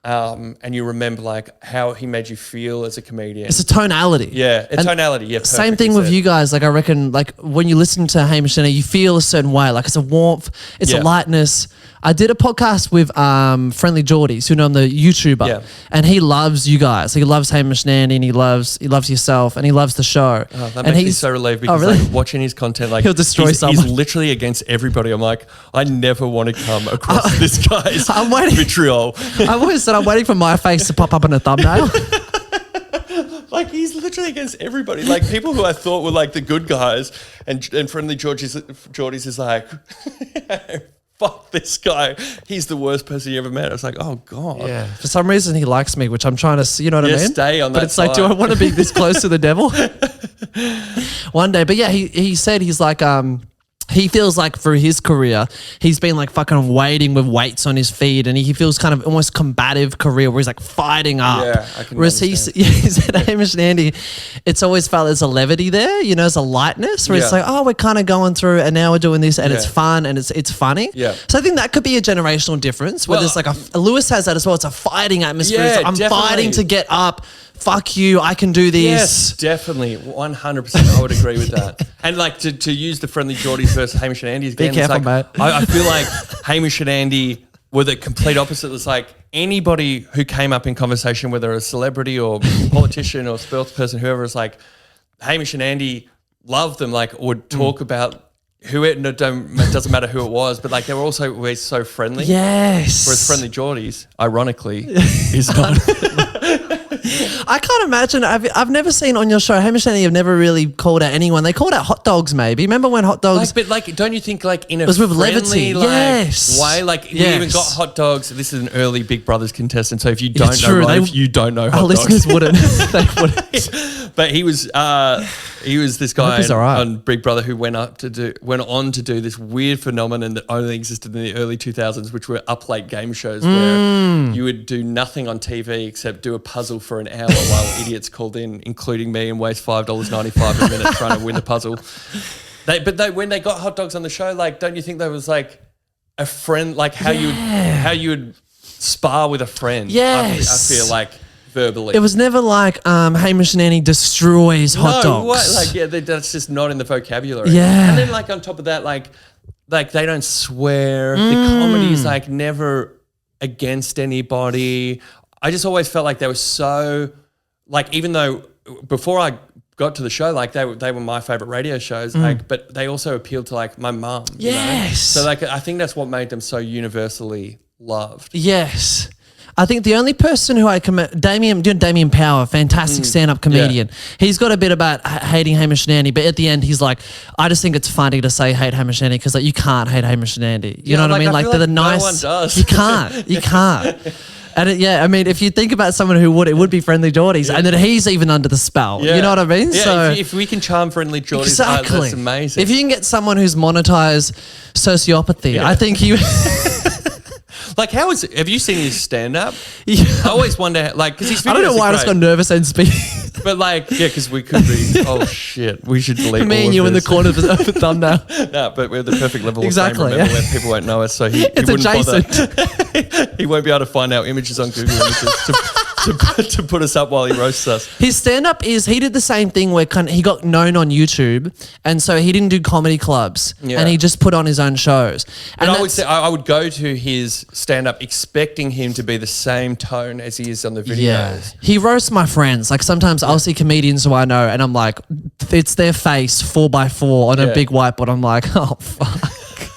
and you remember like how he made you feel as a comedian. It's a tonality. Yeah, tonality. Yeah, same thing with you guys. Like I reckon, like when you listen to Hamish Andy, you feel a certain way. Like it's a warmth, it's a lightness. I did a podcast with Friendly Geordies, who know I'm the YouTuber, and he loves you guys. He loves Hamish Andy, and he loves yourself, and he loves the show. Oh, that makes me so relieved because like, watching his content, like he'll destroy someone. He's literally against everybody. I'm like, I never want to come across this guy's vitriol. I've always said I'm waiting for my face to pop up in a thumbnail. Like he's literally against everybody. Like people who I thought were like the good guys, and Friendly Geordies is like. Fuck this guy. He's the worst person you ever met. I was like, oh, God. Yeah. For some reason, he likes me, which I'm trying to see, you know what I mean? Stay on that But it's like, do I want to be this close to the devil? One day. But yeah, he said he's like, he feels like through his career, he's been like fucking waiting with weights on his feet, and he feels kind of almost combative career where he's like fighting up. Yeah, I can Whereas he said, Hamish and Andy, it's always felt there's a levity there, you know, there's a lightness where it's like, oh, we're kind of going through and now we're doing this and it's fun and it's funny. Yeah. So I think that could be a generational difference where there's like Lewis has that as well. It's a fighting atmosphere. Yeah, I'm fighting to get up. Fuck you, I can do this. Yes, definitely. 100%. I would agree with that. And like to use the Friendly Geordies versus Hamish and Andy again, be careful, it's like, mate. I feel like Hamish and Andy were the complete opposite. It's like anybody who came up in conversation, whether a celebrity or politician or sports person, whoever, is like Hamish and Andy loved them, like would talk about who it doesn't matter who it was, but like they were also always so friendly. Yes. Whereas Friendly Geordies, ironically, is not. I can't imagine. I've never seen on your show, Hamish and Andy have never really called out anyone. They called out hot dogs, maybe. Remember when hot dogs? But like, don't you think like in a was with friendly levity. Yes. way? Like we even got hot dogs. This is an early Big Brothers contestant, so if you don't It's know, true. you don't know hot Our dogs. listeners wouldn't. They wouldn't. But he was this guy he's all right. on Big Brother who went on to do this weird phenomenon that only existed in the early 2000s, which were up late game shows where you would do nothing on TV except do a puzzle for an hour while idiots called in, including me, and waste $5.95 a minute trying to win the puzzle. When they got hot dogs on the show, like, don't you think there was like a friend, like how you would spar with a friend? Yes. I feel like. Verbally. It was never like Hamish and Andy destroys hot dogs. What? Like, that's just not in the vocabulary. Yeah. And then, like, on top of that, like they don't swear. The comedy's like never against anybody. I just always felt like they were so, like, even though before I got to the show, like they were my favorite radio shows, like, but they also appealed to like my mum. Yes. You know? So like, I think that's what made them so universally loved. Yes. I think the only person who Damien Power, fantastic stand-up comedian. Yeah. He's got a bit about hating Hamish and Andy, but at the end he's like, I just think it's funny to say hate Hamish and Andy because like you can't hate Hamish and Andy. You know what I mean? Like they're the nice. No one does. You can't. And I mean, if you think about someone who would, it would be Friendly Geordies, and then he's even under the spell. Yeah. You know what I mean? Yeah. So if we can charm Friendly Geordies, exactly. That's amazing. If you can get someone who's monetized sociopathy, I think you. Like, have you seen his stand-up? Yeah. I always wonder, like, because he's. I don't know why I just got nervous and speak. But like, yeah, because we could be. Oh shit, we should delete. Me all and you of in this. the corner of the thumbnail. No, but we're the perfect level exactly, of fame, remember, where people won't know us, so he wouldn't adjacent. Bother. He won't be able to find our images on Google Images to put us up while he roasts us. His stand-up he did the same thing where he got known on YouTube, and so he didn't do comedy clubs, and he just put on his own shows. And I would say I would go to his stand-up expecting him to be the same tone as he is on the videos. Yeah. He roasts my friends. Like sometimes I'll see comedians who I know, and I'm like, it's their face 4x4 on a big whiteboard. I'm like, oh fuck.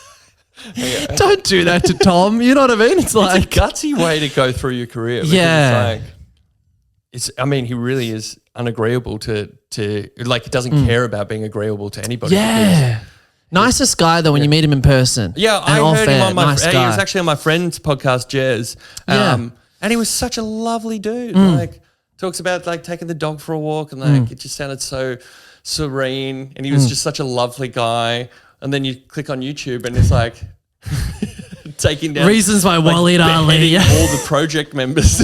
Yeah. Don't do that to Tom. You know what I mean? It's like a gutsy way to go through your career. Yeah. I mean, he really is unagreeable to like, he doesn't care about being agreeable to anybody. Yeah. Nicest guy though when you meet him in person. Yeah, I heard him on nice he was actually on my friend's podcast, Jez. And he was such a lovely dude. Like, talks about like taking the dog for a walk, and like it just sounded so serene, and he was just such a lovely guy. And then you click on YouTube and it's like taking down reasons why Waleed Ali, all the project members.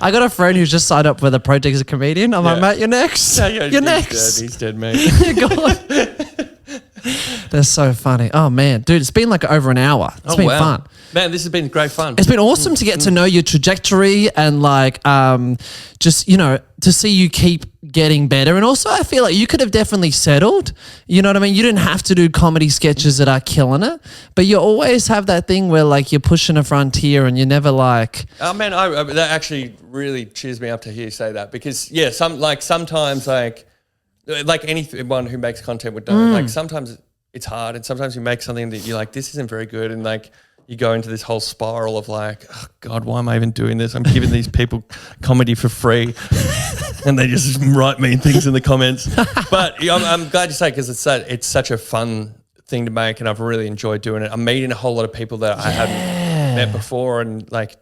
I got a friend who's just signed up with a project as a comedian. I'm like, mate, you're next. Yeah, You're next. He's dead, mate. You're gone. They're so funny. Oh man, dude, it's been like over an hour. It's been fun. Man, this has been great fun. It's been awesome to get to know your trajectory and like just, to see you keep getting better. And also I feel like you could have definitely settled. You know what I mean? You didn't have to do comedy sketches that are killing it, but you always have that thing where like you're pushing a frontier and you're never like... Oh man, that actually really cheers me up to hear you say that because sometimes anyone who makes content would know, like sometimes it's hard and sometimes you make something that you're like, this isn't very good. And like, you go into this whole spiral of like, oh God, why am I even doing this? I'm giving these people comedy for free and they just write mean things in the comments. But I'm glad you say it because it's such a fun thing to make and I've really enjoyed doing it. I'm meeting a whole lot of people that I hadn't met before and like,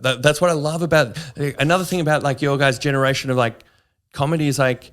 that's what I love about, another thing about like your guys' generation of like comedy is like,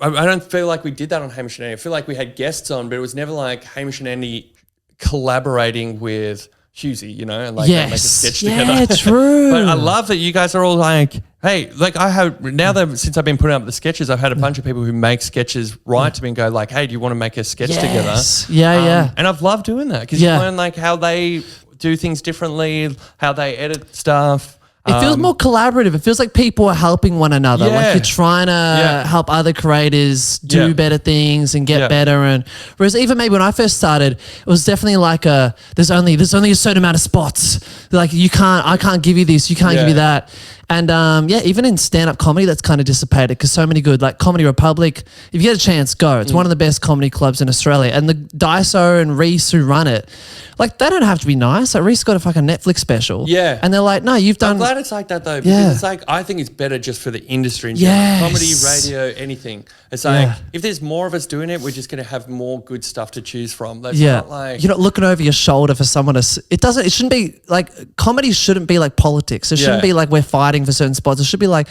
I don't feel like we did that on Hamish and Andy. I feel like we had guests on, but it was never like Hamish and Andy collaborating with Husey, and like they make a sketch together. Yeah, true. But I love that you guys are all like, hey, like I have now that since I've been putting up the sketches, I've had a bunch of people who make sketches write to me and go like, hey, do you want to make a sketch together? Yeah. And I've loved doing that because you learn like how they do things differently, how they edit stuff. It feels more collaborative. It feels like people are helping one another. Like you're trying to help other creators do better things and get better. And whereas even maybe when I first started, it was definitely like there's only a certain amount of spots. Like I can't give you this, you can't give you that. And even in stand-up comedy, that's kind of dissipated because so many good, like Comedy Republic, if you get a chance, go. It's one of the best comedy clubs in Australia. And the Daiso and Reese who run it, like they don't have to be nice. Like Reese got a fucking Netflix special. Yeah. And they're like, no, you've done... I'm glad it's like that though because it's like, I think it's better just for the industry in general. Comedy, radio, anything. It's like, if there's more of us doing it, we're just going to have more good stuff to choose from. That's not like... You're not looking over your shoulder for someone to... It shouldn't be like... Comedy shouldn't be like politics. It shouldn't be like we're fighting for certain spots. It should be like,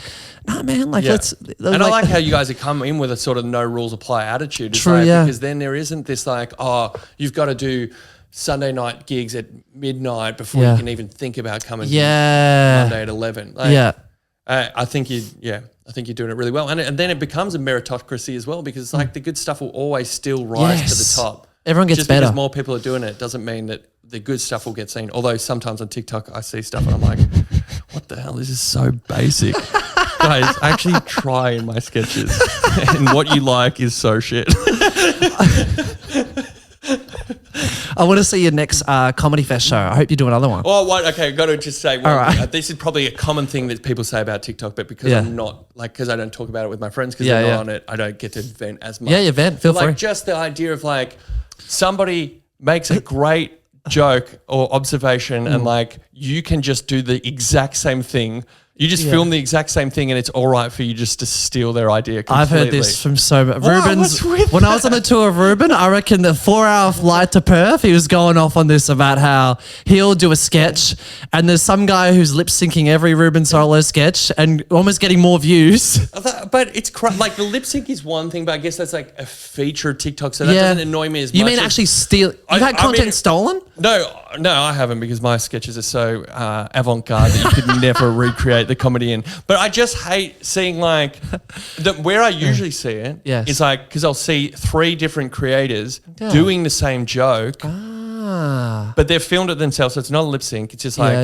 nah, man, like let's... And I like how you guys have come in with a sort of no rules apply attitude. It's because then there isn't this like, oh, you've got to do Sunday night gigs at midnight before you can even think about coming Monday at 11. Like, I think you're doing it really well. And then it becomes a meritocracy as well because it's like the good stuff will always still rise to the top. Everyone gets better. Just because more people are doing it doesn't mean that the good stuff will get seen. Although sometimes on TikTok I see stuff and I'm like, what the hell? This is so basic. Guys, actually try in my sketches. And what you like is so shit. I want to see your next Comedy Fest show. I hope you do another one. Oh, what? Okay, got to just say one thing. This is probably a common thing that people say about TikTok, but because I'm not, like, because I don't talk about it with my friends because they're not on it, I don't get to vent as much. Yeah, you vent. Feel free. Like, just the idea of, like, somebody makes a great joke or observation and, like, you can just do the exact same thing. You just film the exact same thing and it's all right for you just to steal their idea completely. I've heard this from Ruben's. When I was on the tour of Ruben, I reckon the 4-hour flight to Perth, he was going off on this about how he'll do a sketch and there's some guy who's lip syncing every Ruben solo sketch and almost getting more views. But it's like the lip sync is one thing, but I guess that's like a feature of TikTok, so that doesn't annoy me as much. You mean actually steal? You've had content stolen? No, I haven't because my sketches are so avant-garde that you could never recreate the comedy in. But I just hate seeing like where I usually see it is like because I'll see 3 different creators doing the same joke. But they've filmed it themselves, so it's not a lip sync. It's just like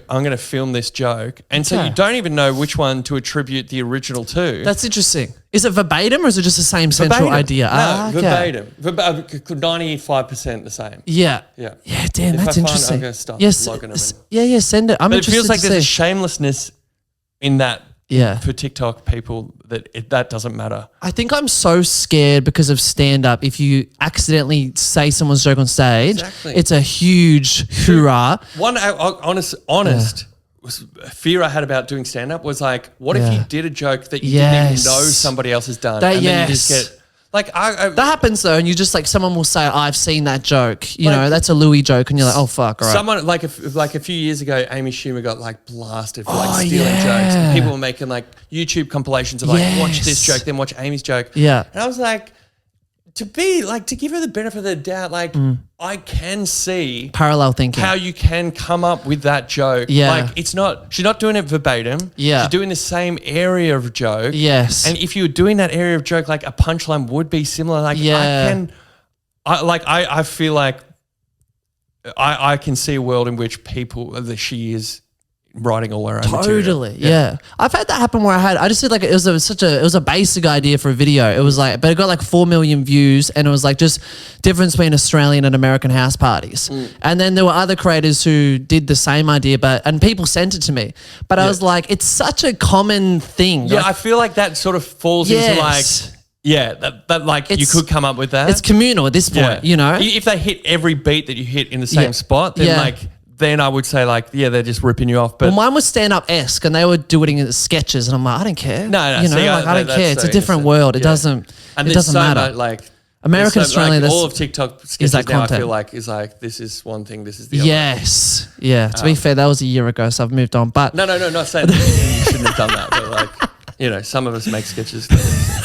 I'm going to film this joke, and so you don't even know which one to attribute the original to. That's interesting. Is it verbatim or is it just the same central idea? No, verbatim. 95% the same. Yeah. Damn, that's interesting. I'm going to stop logging them in. Yeah, send it. But it feels like there's a shamelessness in that. For TikTok people that doesn't matter. I think I'm so scared because of stand-up. If you accidentally say someone's joke on stage, it's a huge hoorah. One honest fear I had about doing stand-up was like, what if you did a joke that you didn't even know somebody else has done? And then you just get... Like that happens though, and you just like someone will say, "I've seen that joke." You know, that's a Louis joke, and you're like, "Oh fuck!" All right. Someone like a few years ago, Amy Schumer got like blasted for like stealing jokes. And people were making like YouTube compilations of like, watch this joke, then watch Amy's joke. Yeah, and I was like, to give her the benefit of the doubt, like I can see Parallel thinking. how you can come up with that joke. Yeah. Like she's not doing it verbatim. Yeah. She's doing the same area of joke. Yes. And if you were doing that area of joke, like a punchline would be similar. Like I feel like I can see a world in which she is writing all her own material. Totally, yeah. I've had that happen where I just did like it was a basic idea for a video. It was like, but it got like 4 million views, and it was like just difference between Australian and American house parties. And then there were other creators who did the same idea, and people sent it to me. But I was like, it's such a common thing. Yeah, like, I feel like that sort of falls into like. Yeah, that like you could come up with that. It's communal at this point, you know. If they hit every beat that you hit in the same spot, then then I would say like, they're just ripping you off. But well, mine was stand-up-esque, and they were doing it as sketches, and I'm like, I don't care. No, you know, I don't care. It's a different world. It doesn't matter. Like American, Australian, all of TikTok sketches now, content. I feel like is like this is one thing, this is the other. Yes, yeah. To be fair, that was a year ago, so I've moved on. But no, not saying that you shouldn't have done that, but like. You know, some of us make sketches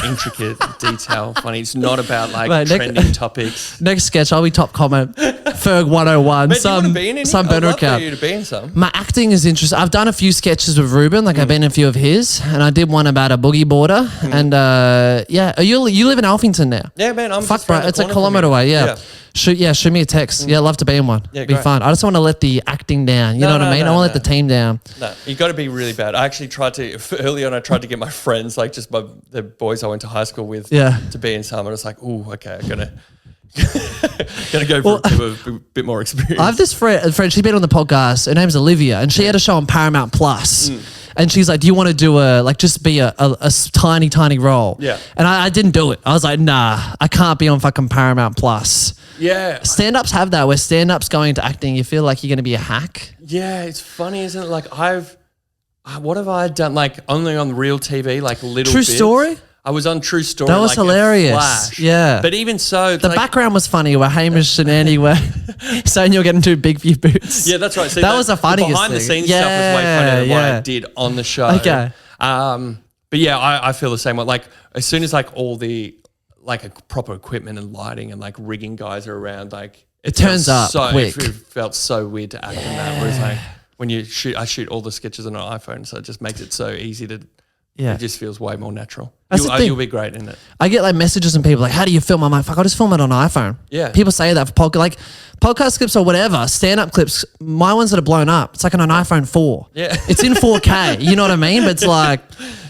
intricate, detail, funny. It's not about like trending topics. Next sketch, I'll be top comment. Ferg 101. But you want to be in any? Some I'd love account. for you to be in some. My acting is interesting. I've done a few sketches with Ruben. Like I've been in a few of his, and I did one about a boogie boarder. And you live in Alphington now? Yeah, man. I'm fuck, bro. It's a kilometre away. Yeah. Shoot me a text. Yeah, I'd love to be in one. Yeah, be fun. I just want to let the acting down. You know what I mean? I want to let the team down. No, you got to be really bad. I actually early on, I tried to get my friends, like just the boys I went to high school with, to be in some. And it's like, oh, okay, I'm gonna go for a bit more experience. I have this friend. She's been on the podcast. Her name's Olivia, and she had a show on Paramount Plus. And she's like, do you want to do just be a tiny, tiny role? Yeah. And I didn't do it. I was like, nah, I can't be on fucking Paramount Plus. Yeah. Stand-ups have that, where stand-ups going into acting, you feel like you're going to be a hack. Yeah, it's funny, isn't it? Like what have I done? Like only on real TV, like little True bits. Story? I was on True Story. That was like hilarious. Flash. Yeah. But even so, the background was funny where Hamish and Andy were saying you're getting too big for your boots. Yeah, that's right. See, that was the funniest behind the scenes stuff was way funnier than what I did on the show. Okay. But yeah, I feel the same way. Like as soon as like all the like proper equipment and lighting and like rigging guys are around, like it turns up quick. It felt so weird to act in that. Whereas like when I shoot all the sketches on an iPhone, so it just makes it so easy to. Yeah. It just feels way more natural. You'll be great in it. I get like messages and people like, how do you film? I'm like, fuck, I just film it on iPhone. Yeah. People say that for podcast clips or whatever, stand-up clips, my ones that are blown up, it's like on an iPhone 4. Yeah. It's in 4K, you know what I mean? But it's like,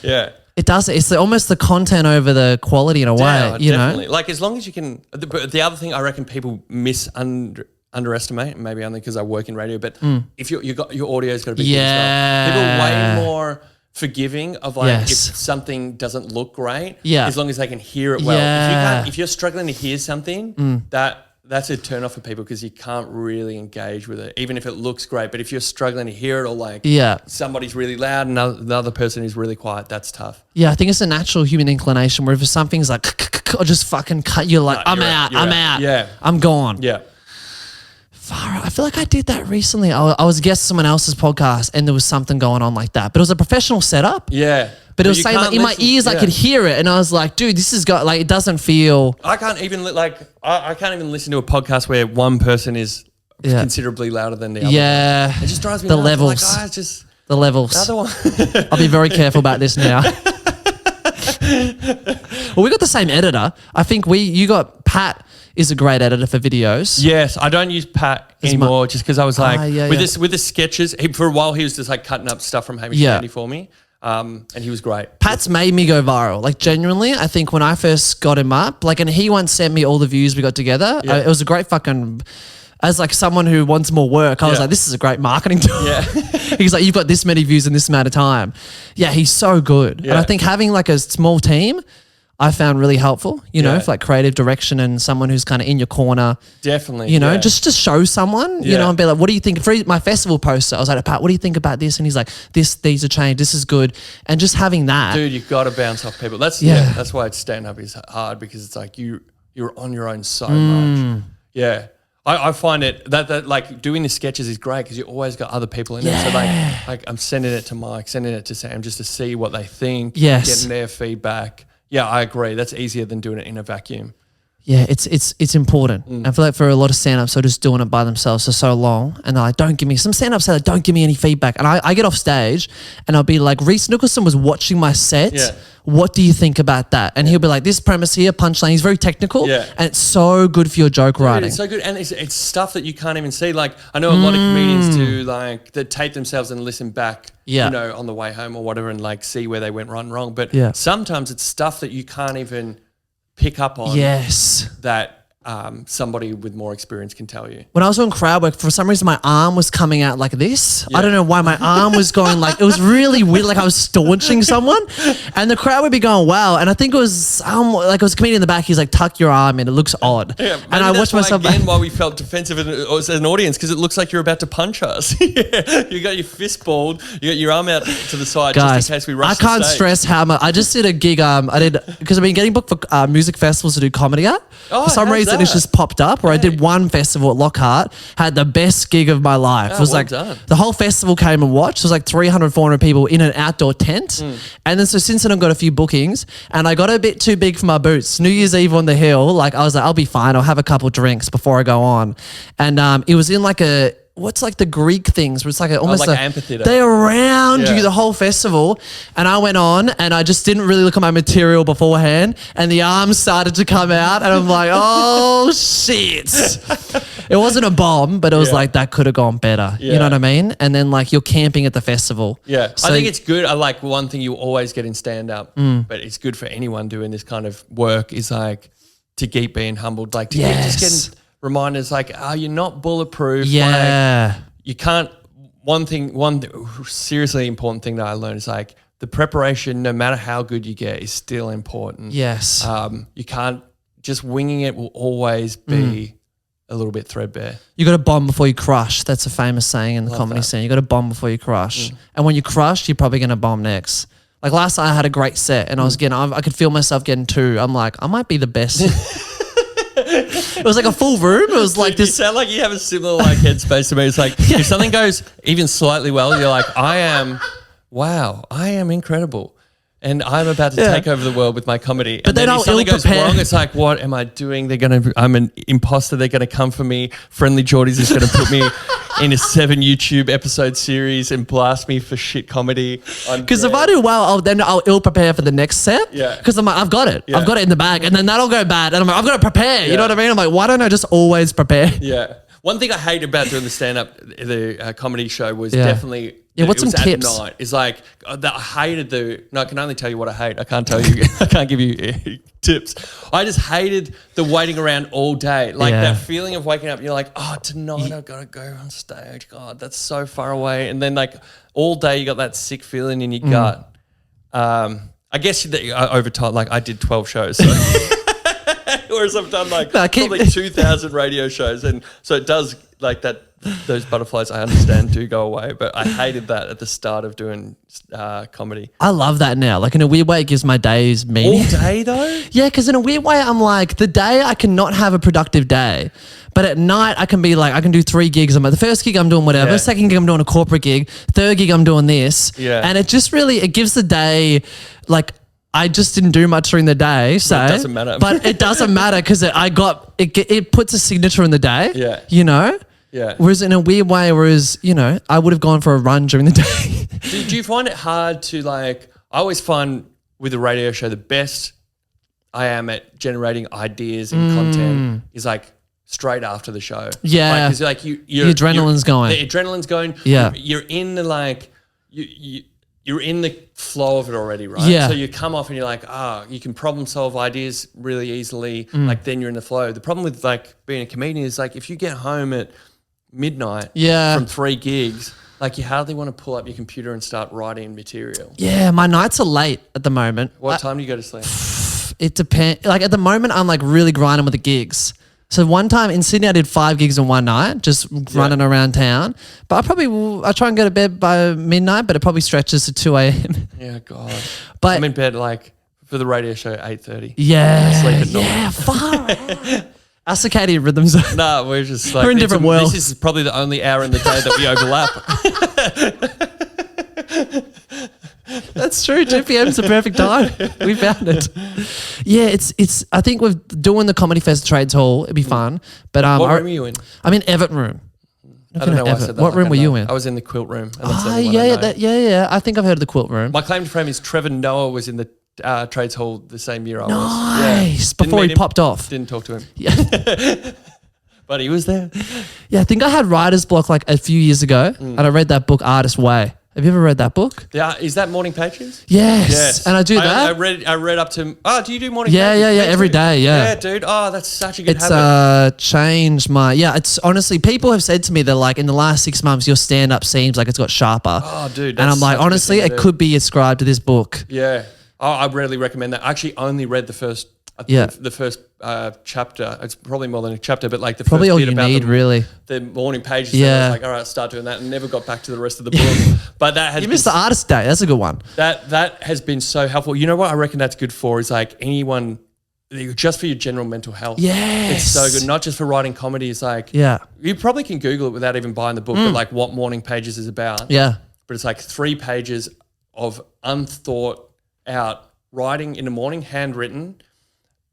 yeah. It does. It's almost the content over the quality in a way, you definitely. know? Like as long as you can, the other thing I reckon people underestimate, maybe only because I work in radio, but if your audio's got to be good as well. People are way more forgiving of like if something doesn't look great, as long as they can hear it well. If you're struggling to hear something, that's a turn off for people because you can't really engage with it, even if it looks great. But if you're struggling to hear it or like somebody's really loud and the other person is really quiet, that's tough. Yeah, I think it's a natural human inclination where if something's like or just fucking cut, you're like, I'm out. Yeah. I'm gone. Yeah. I feel like I did that recently. I was a guest on someone else's podcast and there was something going on like that. But it was a professional setup. Yeah. But it was saying like in my ears I could hear it and I was like, dude, this has got like it doesn't feel. I can't even I can't even listen to a podcast where one person is considerably louder than the other. Yeah. It just drives me nuts. Levels. Like, just the levels. The other one. I'll be very careful about this now. Well, we got the same editor. I think you got Pat is a great editor for videos. Yes, I don't use Pat anymore just because I was like, with the sketches, for a while he was just like cutting up stuff from Hamish Andy for me. And he was great. Pat's made me go viral. Like genuinely, I think when I first got him up, like, and he once sent me all the views we got together. Yeah. It was a great fucking, as like someone who wants more work, I was like, this is a great marketing tool. Yeah. He's like, you've got this many views in this amount of time. Yeah, he's so good. Yeah. And I think having like a small team, I found really helpful, you know, for like creative direction and someone who's kind of in your corner. Definitely. You know, just to show someone, you know, and be like, what do you think? For my festival poster, I was like, Pat, what do you think about this? And he's like, these are changed. This is good. And just having that. Dude, you've got to bounce off people. That's why stand-up is hard because it's like you're on your own so much. Yeah. I find it that like doing the sketches is great because you always got other people in it. So like I'm sending it to Mike, sending it to Sam just to see what they think. Yes. Getting their feedback. Yeah, I agree. That's easier than doing it in a vacuum. Yeah, it's important. I feel like for a lot of stand-ups, they're just doing it by themselves for so long, and they're like, don't give me, some stand-ups say, like, don't give me any feedback. And I get off stage and I'll be like, Reese Nicholson was watching my set. Yeah. What do you think about that? And he'll be like, this premise here, punchline. He's very technical, Yeah. and it's so good for your joke writing. It's so good, and it's stuff that you can't even see. Like, I know a lot of comedians do, like, that tape themselves and listen back, Yeah. you know, on the way home or whatever, and like see where they went wrong. But Yeah. sometimes it's stuff that you can't even pick up on. Yes. That somebody with more experience can tell you. When I was doing crowd work, for some reason my arm was coming out like this. I don't know why my arm was going like, it was really weird, like I was staunching someone, and the crowd would be going, wow. And I think it was like it was a comedian in the back, he's like, tuck your arm in, it looks odd. Yeah, and I watched myself again why we felt defensive as an audience, because it looks like you're about to punch us. You got your fist balled, you got your arm out to the side, guys, just in case we rush I can't the stage. stress how much. I just did a gig. I did, because I've been getting booked for music festivals to do comedy at. Oh, for some how's reason, that? it's just popped up. Where I did one festival at Lockhart, had the best gig of my life. It was well like done. the whole festival came and watched. It was like 300, 400 people in an outdoor tent. And then so since then I've got a few bookings, and I got a bit too big for my boots. New Year's Eve on the hill, like I was like, I'll be fine. I'll have a couple drinks before I go on. And it was in like what's like the Greek things where it's like almost like an amphitheater. They're around Yeah. you the whole festival. And I went on and I just didn't really look at my material beforehand, and the arms started to come out, and I'm like, oh shit. It wasn't a bomb, but it was Yeah. like that could have gone better. You Yeah. know what I mean? And then like you're camping at the festival. Yeah, So I think it's good. I like one thing you always get in stand-up, but it's good for anyone doing this kind of work, is like to keep being humbled, like to keep just Yes. getting reminders like, oh, you're not bulletproof. Yeah. Like, you can't, one seriously important thing that I learned is like the preparation, no matter how good you get, is still important. Yes. You can't, just winging it will always be a little bit threadbare. You got to bomb before you crush. That's a famous saying in the comedy that. scene. You got to bomb before you crush. And when you crush, you're probably going to bomb next. Like last night I had a great set, and I could feel myself getting two. I'm like, I might be the best. It was like a full room. It was like You this. sound like you have a similar like headspace to me. It's like if something goes even slightly well, you're like, I am incredible. And I'm about to take over the world with my comedy. But and then if I'll something goes ill-prepare. wrong, it's like, what am I doing? I'm an imposter. They're going to come for me. Friendly Geordies is going to put me in a 7 YouTube episode series and blast me for shit comedy. Because if I do well, I'll ill prepare for the next set. Yeah. Because I'm like, I've got it. Yeah. I've got it in the bag. And then that'll go bad. And I'm like, I've got to prepare. You Yeah. know what I mean? I'm like, why don't I just always prepare? Yeah. One thing I hate about doing the stand-up, the comedy show was Yeah. definitely... Yeah, what's it was some at tips? night. It's like I hated no, I can only tell you what I hate. I can't tell you. I can't give you tips. I just hated the waiting around all day. Like Yeah. that feeling of waking up. You're like, oh, tonight I've got to go on stage. God, that's so far away. And then like all day you got that sick feeling in your gut. I guess over time, like I did 12 shows. So. Whereas I've done like probably 2,000 radio shows, and so it does like that. Those butterflies, I understand, do go away, but I hated that at the start of doing comedy. I love that now. Like in a weird way, it gives my days meaning. All day though? Yeah, because in a weird way, I'm like, the day I cannot have a productive day. But at night, I can be like, I can do 3 gigs. I'm like, the first gig I'm doing whatever. Yeah. Second gig I'm doing a corporate gig. Third gig I'm doing this. Yeah. And it just really, it gives the day, like, I just didn't do much during the day. So it doesn't matter. But it doesn't matter because it puts a signature in the day. Yeah. You know? Yeah. Whereas in a weird way, you know, I would have gone for a run during the day. Do you find it hard to like, I always find with a radio show, the best I am at generating ideas and content is like straight after the show. Yeah. Because like the adrenaline's going. The adrenaline's going. Yeah. You're in the like, you're in the flow of it already, right? Yeah. So you come off and you're like, you can problem solve ideas really easily. Like then you're in the flow. The problem with like being a comedian is like if you get home at midnight from 3 gigs, like you hardly want to pull up your computer and start writing material. Yeah, my nights are late at the moment. What time do you go to sleep? It depends. Like at the moment, I'm like really grinding with the gigs. So one time in Sydney, I did 5 gigs in one night, just running around town. But I try and go to bed by midnight, but it probably stretches to 2 a.m. Yeah, God. But I'm in bed like for the radio show at 8:30. Yeah, I sleep at night. yeah, far. Our circadian rhythms. No, we're just like We're in different worlds. This is probably the only hour in the day that we overlap. That's true. 2 p.m. is the perfect time. We found it. Yeah, it's. I think with doing the Comedy Fest Trades Hall, it'd be fun. But What room are you in? I'm in Everton room. I don't know why I said that. What room were you in? I was in the quilt room. And that's the Oh, only one I know. yeah. I think I've heard of the quilt room. My claim to fame is Trevor Noah was in the Trades Hall the same year I was. Nice. Yeah. Before he popped off. Didn't talk to him. Yeah. But he was there. Yeah, I think I had writer's block like a few years ago, and I read that book, Artist Way. Have you ever read that book? Yeah, is that Morning Pages? Yes. And I do that. I read up to. Oh, do you do Morning Yeah, Pages? yeah, every day. Yeah. Yeah, dude. Oh, that's such a good It's habit. changed my. Yeah, it's honestly, people have said to me that like in the last 6 months, your stand up seems like it's got sharper. Oh, dude. And I'm like, honestly, it could be ascribed to this book. Yeah. Oh, I really recommend that. I actually only read the first. The first chapter. It's probably more than a chapter, but like the Probably first all bit you about need, really. The Morning Pages. Yeah. I was like, all right, start doing that, and never got back to the rest of the book. But that has You missed the Artist Day. That's a good one. that has been so helpful. You know what I reckon that's good for is like anyone, just for your general mental health. Yes. It's so good. Not just for writing comedy. It's like, Yeah. you probably can Google it without even buying the book, but like what Morning Pages is about. Yeah. But it's like 3 pages of unthought out writing in the morning, handwritten.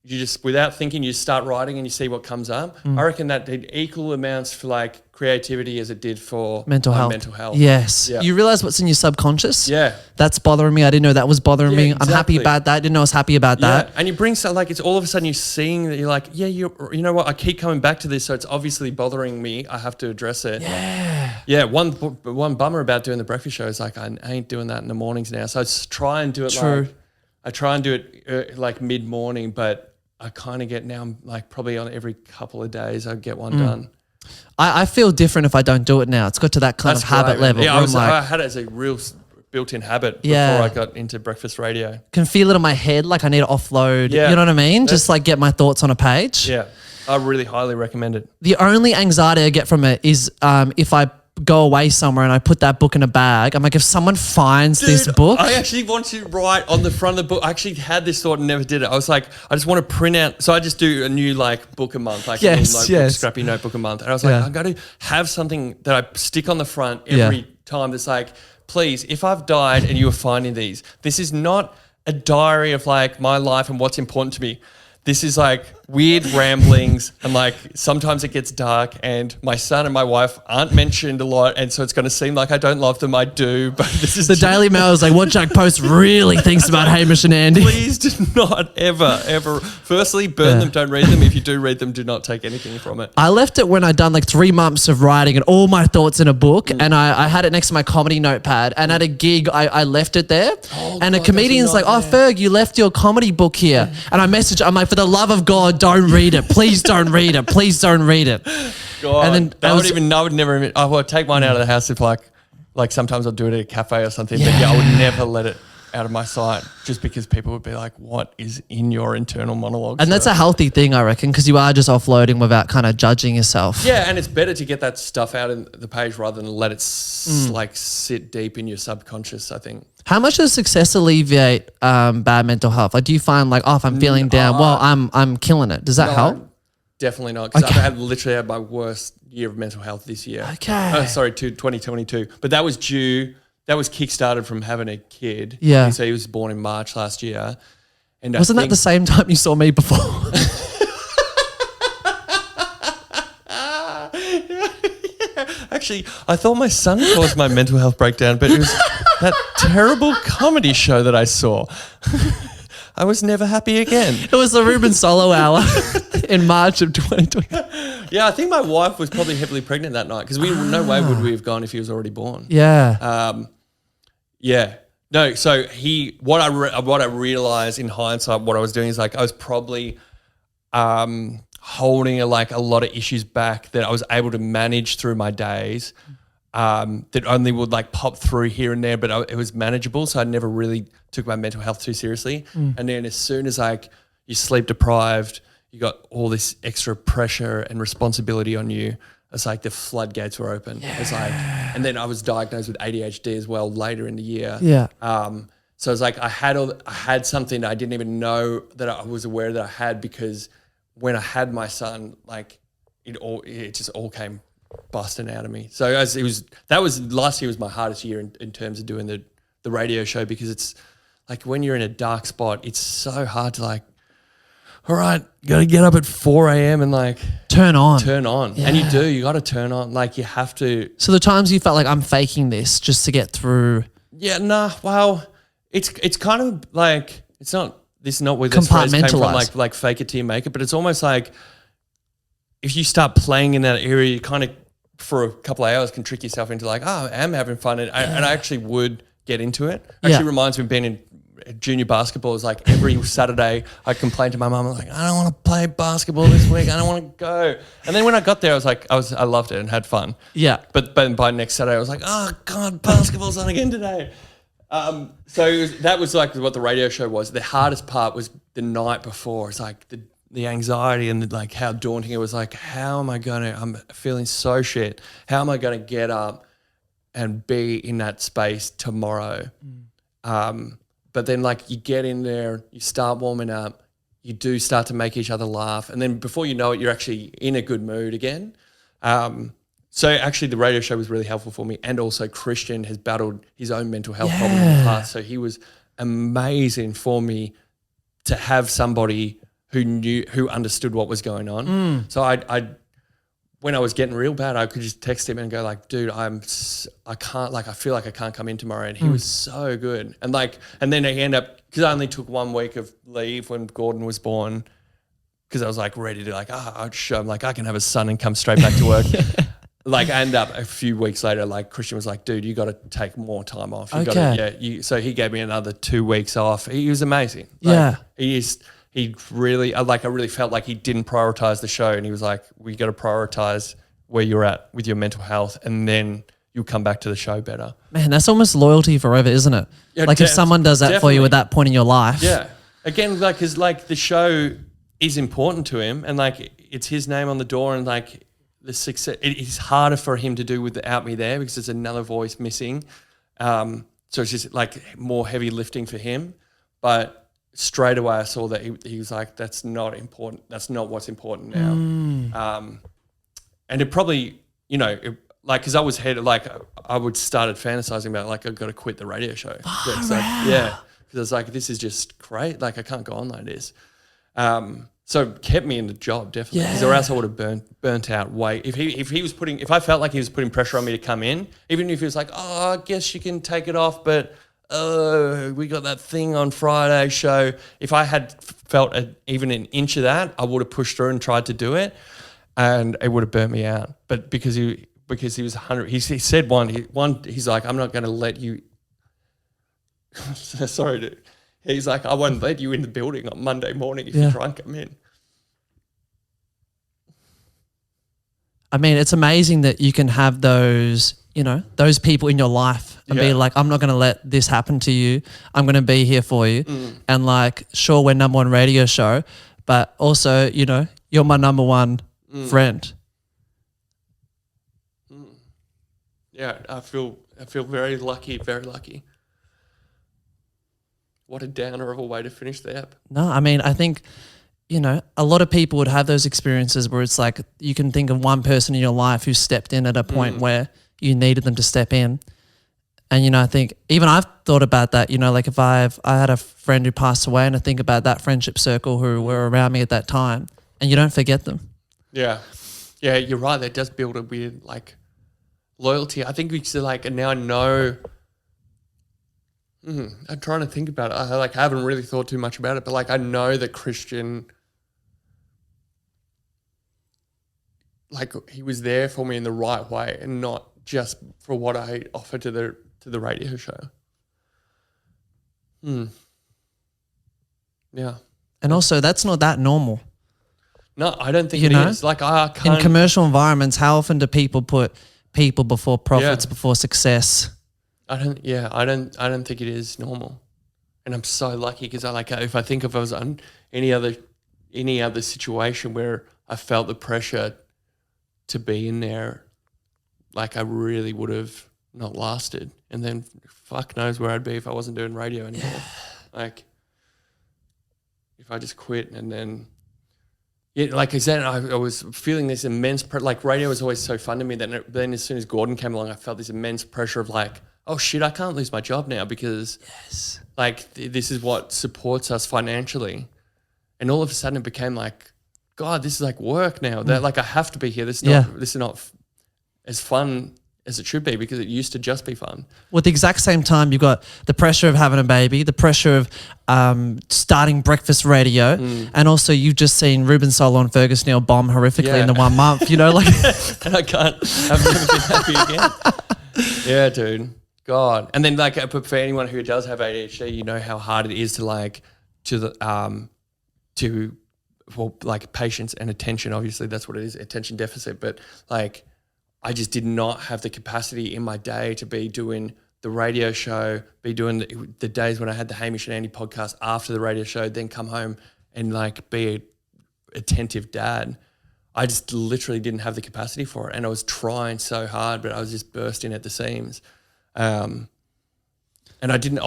You just, without thinking, you start writing and you see what comes up. I reckon that did equal amounts for like creativity as it did for Mental health. Yes. Yeah. You realize what's in your subconscious? Yeah. That's bothering me. I didn't know that was bothering me. I'm happy exactly. about that. I didn't know I was happy about that. And you bring something like, it's all of a sudden you're seeing that you're like, yeah, you know what? I keep coming back to this, so it's obviously bothering me. I have to address it. Yeah. Yeah. One bummer about doing the breakfast show is like, I ain't doing that in the mornings now. So I try and do it. True. Like, I try and do it like mid morning, but I kind of get now, I'm like probably on every couple of days I get one done. I feel different if I don't do it now. It's got to that kind of habit level. Yeah, where I had it as a real built-in habit before I got into breakfast radio. Can feel it in my head, like I need to offload. Yeah. You know what I mean? Just like get my thoughts on a page. Yeah, I really highly recommend it. The only anxiety I get from it is if I go away somewhere and I put that book in a bag, I'm like, if someone finds this book. I actually want to write on the front of the book. I actually had this thought and never did it. I was like, I just want to print out. So I just do a new like book a month, like a little notebook, scrappy notebook a month. And I was like, I've got to have something that I stick on the front every time that's like, please, if I've died and you are finding these, this is not a diary of like my life and what's important to me. This is like weird ramblings and like sometimes it gets dark and my son and my wife aren't mentioned a lot and so it's going to seem like I don't love them. I do, but this is the Daily Mail is like what Jack Post really thinks about Hamish and Andy. Please do not ever. Firstly, burn them, don't read them. If you do read them, do not take anything from it. I left it when I'd done like 3 months of writing and all my thoughts in a book and I had it next to my comedy notepad and at a gig I left it there and a comedian's like, oh Ferg, you left your comedy book here. And I messaged, I'm like, for the love of God, don't read it. Please don't read it. Please don't read it. God, and then I would never. I would take mine out of the house if like sometimes I'll do it at a cafe or something. But I would never let it out of my sight just because people would be like, "What is in your internal monologue?" And that's a healthy thing, I reckon, because you are just offloading without kind of judging yourself. Yeah, and it's better to get that stuff out in the page rather than let it like sit deep in your subconscious, I think. How much does success alleviate bad mental health? Like, do you find like, oh, if I'm feeling down, well, I'm killing it. Does that help? Definitely not, because I've literally had my worst year of mental health this year. Okay. Sorry, 2022. But that was kickstarted from having a kid. Yeah. So he was born in March last year. And Wasn't that the same time you saw me before? Actually, I thought my son caused my mental health breakdown, but it was that terrible comedy show that I saw. I was never happy again. It was the Ruben Solo Hour in March of 2020. Yeah, I think my wife was probably heavily pregnant that night because no way would we have gone if he was already born. Yeah. Yeah. No, so what I realized in hindsight, what I was doing is like I was probably holding a lot of issues back that I was able to manage through my days that only would like pop through here and there, but it was manageable. So I never really took my mental health too seriously. And then as soon as like you're sleep deprived, you got all this extra pressure and responsibility on you. It's like the floodgates were open. Yeah. It's like, and then I was diagnosed with ADHD as well later in the year. Yeah. So it's like I had something that I didn't even know that I was aware that I had, because when I had my son, like it just all came busting out of me. So that was last year was my hardest year in terms of doing the the radio show, because it's like when you're in a dark spot, it's so hard to like, all right, got to get up at 4 a.m. and like turn on. Yeah. And you got to turn on. Like you have to. So the times you felt like I'm faking this just to get through. Yeah, nah. Well, it's kind of like it's not. This is not where this phrase came from. Like fake it till you make it. But it's almost like if you start playing in that area, you kind of for a couple of hours can trick yourself into like, oh, I am having fun, and I actually would get into it. Actually, reminds me of being in junior basketball. Is like every Saturday I complained to my mum, like, I don't want to play basketball this week. I don't want to go. And then when I got there, I loved it and had fun. Yeah. But by next Saturday, I was like, oh God, basketball's on again today. So that was like what the radio show was. The hardest part was the night before. It's like the anxiety and like how daunting it was. Like, I'm feeling so shit. How am I going to get up and be in that space tomorrow? But then like you get in there, you start warming up, you do start to make each other laugh. And then before you know it, you're actually in a good mood again. So actually the radio show was really helpful for me. And also Christian has battled his own mental health problem in the past. So he was amazing for me to have somebody who understood what was going on. So I when I was getting real bad, I could just text him and go like, dude, I feel like I can't come in tomorrow. And he was so good. And then he ended up, because I only took 1 week of leave when Gordon was born, because I was like ready to I'd show him like I can have a son and come straight back to work. Like I ended up a few weeks later, like Christian was like, dude, you got to take more time off. So he gave me another 2 weeks off. He was amazing. He really, I really felt like he didn't prioritize the show, and he was like, we got to prioritize where you're at with your mental health, and then you'll come back to the show better. Man, that's almost loyalty forever, isn't it? Yeah, like if someone does that for you at that point in your life. Yeah. Again, like, cause like the show is important to him, and like it's his name on the door, and like the success, it's harder for him to do without me there because there's another voice missing. So it's just like more heavy lifting for him, but straight away I saw that he was like, that's not important. That's not what's important now. And it probably, because I was I would started fantasizing about like, I've got to quit the radio show. Because I was like, this is just great. Like I can't go on like this. So it kept me in the job definitely, because or else I would have burnt out way. If I felt like he was putting pressure on me to come in, even if he was like, oh, I guess you can take it off, but we got that thing on Friday show. If I had felt even an inch of that, I would have pushed through and tried to do it, and it would have burnt me out. But because he was 100, he said he's like, I'm not going to let you. Sorry, dude. He's like, I won't let you in the building on Monday morning if you try and come in. I mean, it's amazing that you can have those, those people in your life and be like, I'm not going to let this happen to you. I'm going to be here for you. And like, sure, we're number one radio show, but also, you're my number one friend. Yeah, I feel very lucky, very lucky. What a downer of a way to finish the app. No, I mean, I think, a lot of people would have those experiences where it's like you can think of one person in your life who stepped in at a point where you needed them to step in. And, I think even I've thought about that, like if I had a friend who passed away, and I think about that friendship circle who were around me at that time, and you don't forget them. Yeah. Yeah, you're right. That does build a weird like loyalty. I think it's like, and now I know. I'm trying to think about it. I haven't really thought too much about it, but like I know that Christian, like he was there for me in the right way, and not just for what I offered to the radio show. Yeah. And also, that's not that normal. No, I don't think it is. Like I can't. In commercial environments, how often do people put people before profits, before success? I don't think it is normal, and I'm so lucky because if I think if I was on any other situation where I felt the pressure to be in there, like I really would have not lasted, and then fuck knows where I'd be if I wasn't doing radio anymore. Like if I just quit and then. Yeah, like I said, I was feeling this immense like radio was always so fun to me. Then as soon as Gordon came along, I felt this immense pressure of like, oh shit, I can't lose my job now because like this is what supports us financially. And all of a sudden it became like, God, this is like work now. That like I have to be here. This is not as fun as it should be because it used to just be fun. Well, at the exact same time, you've got the pressure of having a baby, the pressure of starting breakfast radio, and also you've just seen Ruben Solo and Fergus Neal bomb horrifically in the 1 month, you know, like. And I've never been happy again. Yeah, dude. God. And then like for anyone who does have ADHD, you know how hard it is to like like patience and attention. Obviously, that's what it is, attention deficit. But like, I just did not have the capacity in my day to be doing the radio show, be doing the days when I had the Hamish and Andy podcast after the radio show, then come home and like be an attentive dad. I just literally didn't have the capacity for it. And I was trying so hard, but I was just bursting at the seams. And I didn't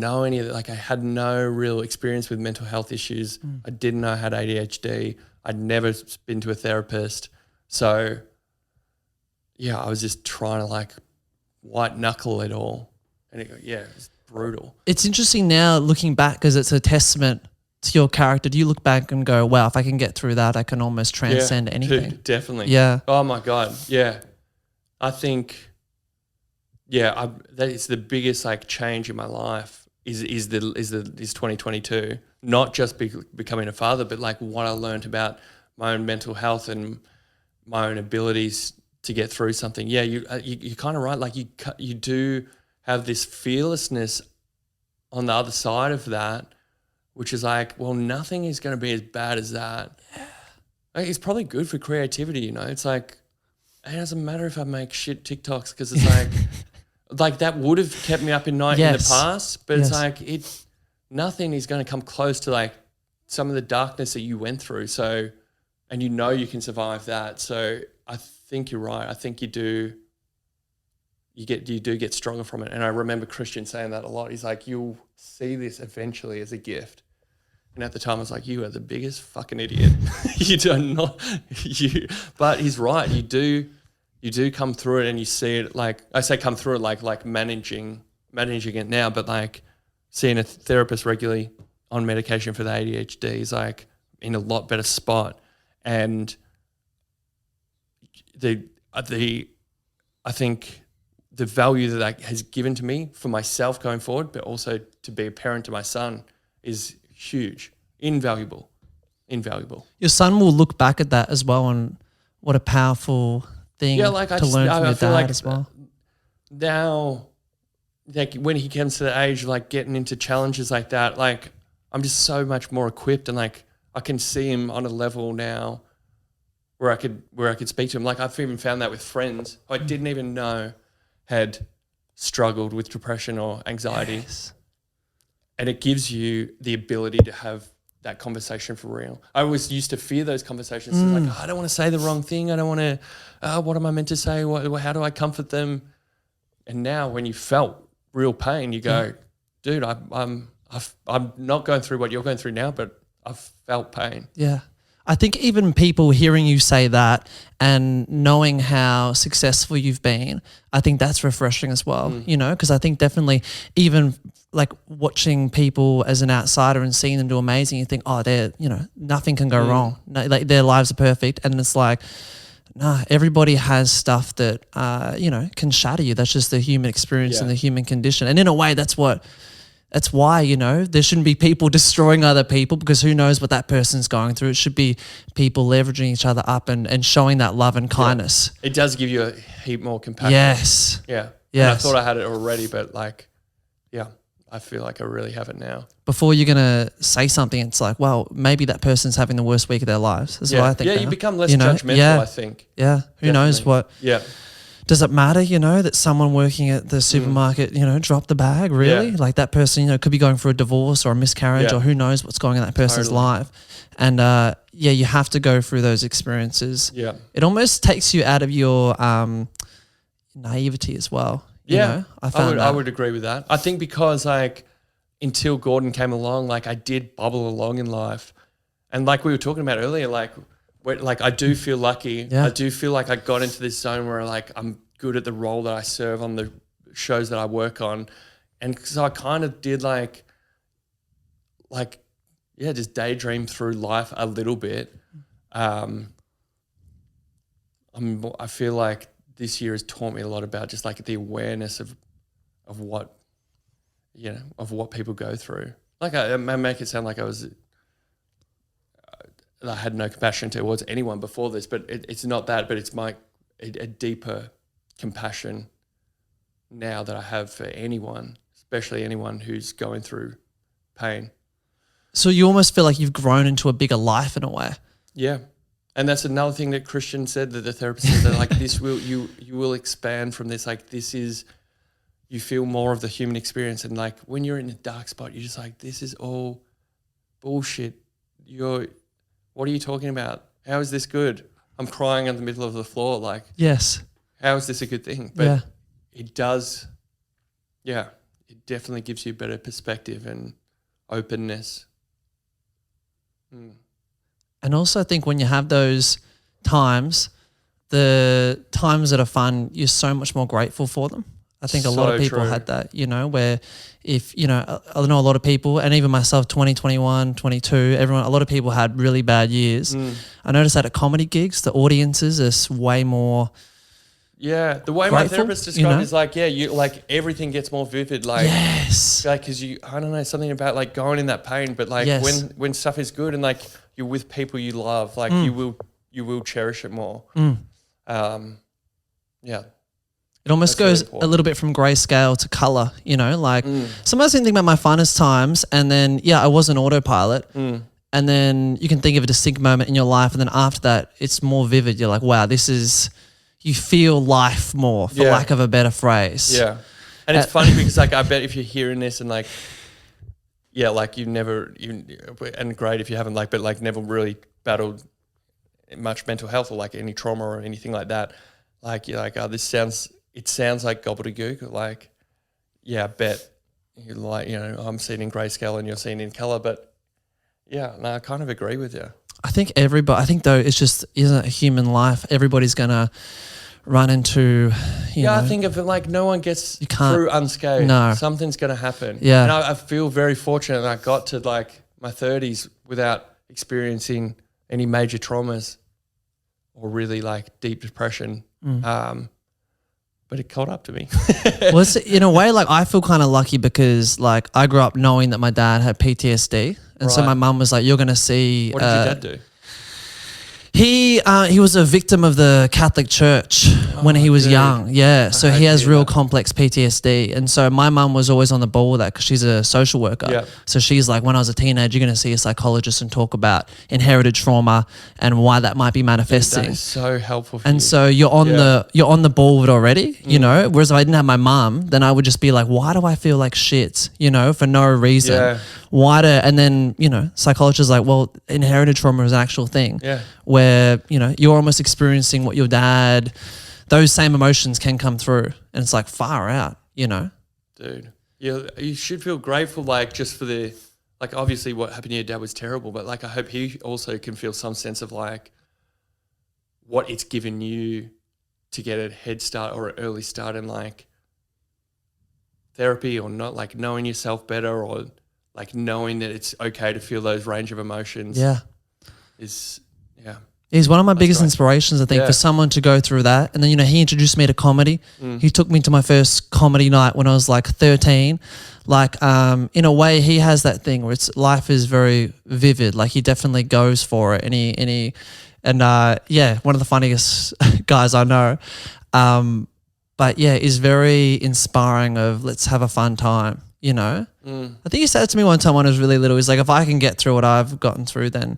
know any of it. Like I had no real experience with mental health issues. I didn't know I had ADHD. I'd never been to a therapist. So yeah, I was just trying to like white knuckle it all. And it's brutal. It's interesting now looking back because it's a testament to your character. Do you look back and go, wow, if I can get through that, I can almost transcend anything? Dude, definitely. Yeah. Oh my God. Yeah. I think, that is the biggest like change in my life is 2022. Not just becoming a father, but like what I learned about my own mental health and my own abilities to get through something. Yeah, you're kind of right. Like you do have this fearlessness on the other side of that, which is like, well, nothing is going to be as bad as that. Yeah. Like, it's probably good for creativity, you know. It's like, it doesn't matter if I make shit TikToks because it's like, like that would have kept me up at night in the past, but it's like nothing is going to come close to like some of the darkness that you went through. So, and you know you can survive that. So I think you're right. I think you do get stronger from it. And I remember Christian saying that a lot. He's like, you'll see this eventually as a gift. And at the time I was like, you are the biggest fucking idiot. But he's right. You do come through it and you see it like, I say come through it like managing it now, but like seeing a therapist regularly on medication for the ADHD is like in a lot better spot. And I think the value that has given to me for myself going forward, but also to be a parent to my son is huge, invaluable. Your son will look back at that as well, and what a powerful thing to learn from your dad like as well. Now, like when he comes to the age of like getting into challenges like that, like I'm just so much more equipped, and like I can see him on a level now where I could speak to him. Like I've even found that with friends who I didn't even know had struggled with depression or anxiety. Yes. And it gives you the ability to have that conversation for real. I always used to fear those conversations. Like, I don't want to say the wrong thing. I don't want to, what am I meant to say? How do I comfort them? And now when you felt real pain, you go, dude, I'm not going through what you're going through now, but I've felt pain. Yeah. I think even people hearing you say that and knowing how successful you've been, I think that's refreshing as well, you know, because I think definitely even like watching people as an outsider and seeing them do amazing, you think, oh, they're, you know, nothing can go wrong. No, like their lives are perfect. And it's like, nah, everybody has stuff that, you know, can shatter you. That's just the human experience and the human condition. And in a way, that's why, you know, there shouldn't be people destroying other people, because who knows what that person's going through. It should be people leveraging each other up and showing that love and kindness. Yeah. It does give you a heap more compassion. Yes. Yeah. Yes. And I thought I had it already, but like, yeah, I feel like I really have it now. Before you're going to say something, it's like, well, maybe that person's having the worst week of their lives. That's what I think. Yeah, you become less judgmental, I think. Yeah. Who knows what. Yeah. Does it matter, you know, that someone working at the supermarket, you know, dropped the bag, really? Yeah. Like that person, you know, could be going through a divorce or a miscarriage or who knows what's going on in that person's life. And, you have to go through those experiences. Yeah. It almost takes you out of your naivety as well. You know? I would agree with that. I think because like until Gordon came along, like I did bubble along in life. And like we were talking about earlier, like I do feel lucky. Yeah. I do feel like I got into this zone where like I'm good at the role that I serve on the shows that I work on. And so I kind of did just daydream through life a little bit. I feel like this year has taught me a lot about just like the awareness of what, of what people go through. Like I make it sound like I had no compassion towards anyone before this, but it's not that, but it's a deeper compassion now that I have for anyone, especially anyone who's going through pain. So you almost feel like you've grown into a bigger life in a way. Yeah. And that's another thing that Christian said, that the therapist said, that like you will expand from this. Like you feel more of the human experience. And like when you're in a dark spot, you're just like, this is all bullshit. What are you talking about? How is this good? I'm crying in the middle of the floor. Like, yes. How is this a good thing? But it does, it definitely gives you a better perspective and openness. And also I think when you have those times, the times that are fun, you're so much more grateful for them. I think a lot of people had that, where if, I know a lot of people, and even myself, 2021, 22, everyone, a lot of people had really bad years. I noticed that at comedy gigs, the audiences are way more the way grateful, my therapist described it is like, you like everything gets more vivid. Like, yes. Like, cause I don't know, something about like going in that pain, but like when stuff is good and like you're with people you love, like you will cherish it more. It almost goes a little bit from grayscale to color, like sometimes I think about my funnest times and then, I was an autopilot and then you can think of a distinct moment in your life and then after that it's more vivid. You're like, wow, you feel life more, for lack of a better phrase. Yeah. And it's funny because like I bet if you're hearing this and like, like and great if you haven't but like never really battled much mental health or like any trauma or anything like that. Like you're like, oh, it sounds like gobbledygook. Like, I bet you're like, I'm seeing in grayscale and you're seeing in color, but I kind of agree with you. I think though it's just isn't a human life. Everybody's gonna run into, I think of it like no one gets through unscathed. No. Something's going to happen. Yeah. And I feel very fortunate that I got to like my 30s without experiencing any major traumas or really like deep depression. But it caught up to me. Well, it's, in a way, like I feel kind of lucky because like I grew up knowing that my dad had PTSD. And so my mum was like, you're going to see. What did your dad do? He was a victim of the Catholic Church when he was young. Yeah, so he has real complex PTSD. And so my mum was always on the ball with that because she's a social worker. Yeah. So she's like, when I was a teenager, you're going to see a psychologist and talk about inherited trauma and why that might be manifesting. That is so helpful for and you. So you're on the ball with it already, Whereas if I didn't have my mum, then I would just be like, why do I feel like shit, for no reason? Yeah. And then, psychologists are like, well, inherited trauma is an actual thing. Yeah. Where, you're almost experiencing what your dad, those same emotions can come through. And it's like far out, Dude, you should feel grateful, like just for like obviously what happened to your dad was terrible, but like I hope he also can feel some sense of like what it's given you to get a head start or an early start in like therapy or not, like knowing yourself better or like knowing that it's okay to feel those range of emotions. He's one of my biggest inspirations, I think, for someone to go through that. And then, he introduced me to comedy. He took me to my first comedy night when I was like 13. Like, in a way, he has that thing where life is very vivid. Like he definitely goes for it. One of the funniest guys I know. But is very inspiring of let's have a fun time, I think he said to me one time when I was really little, he's like, if I can get through what I've gotten through, then,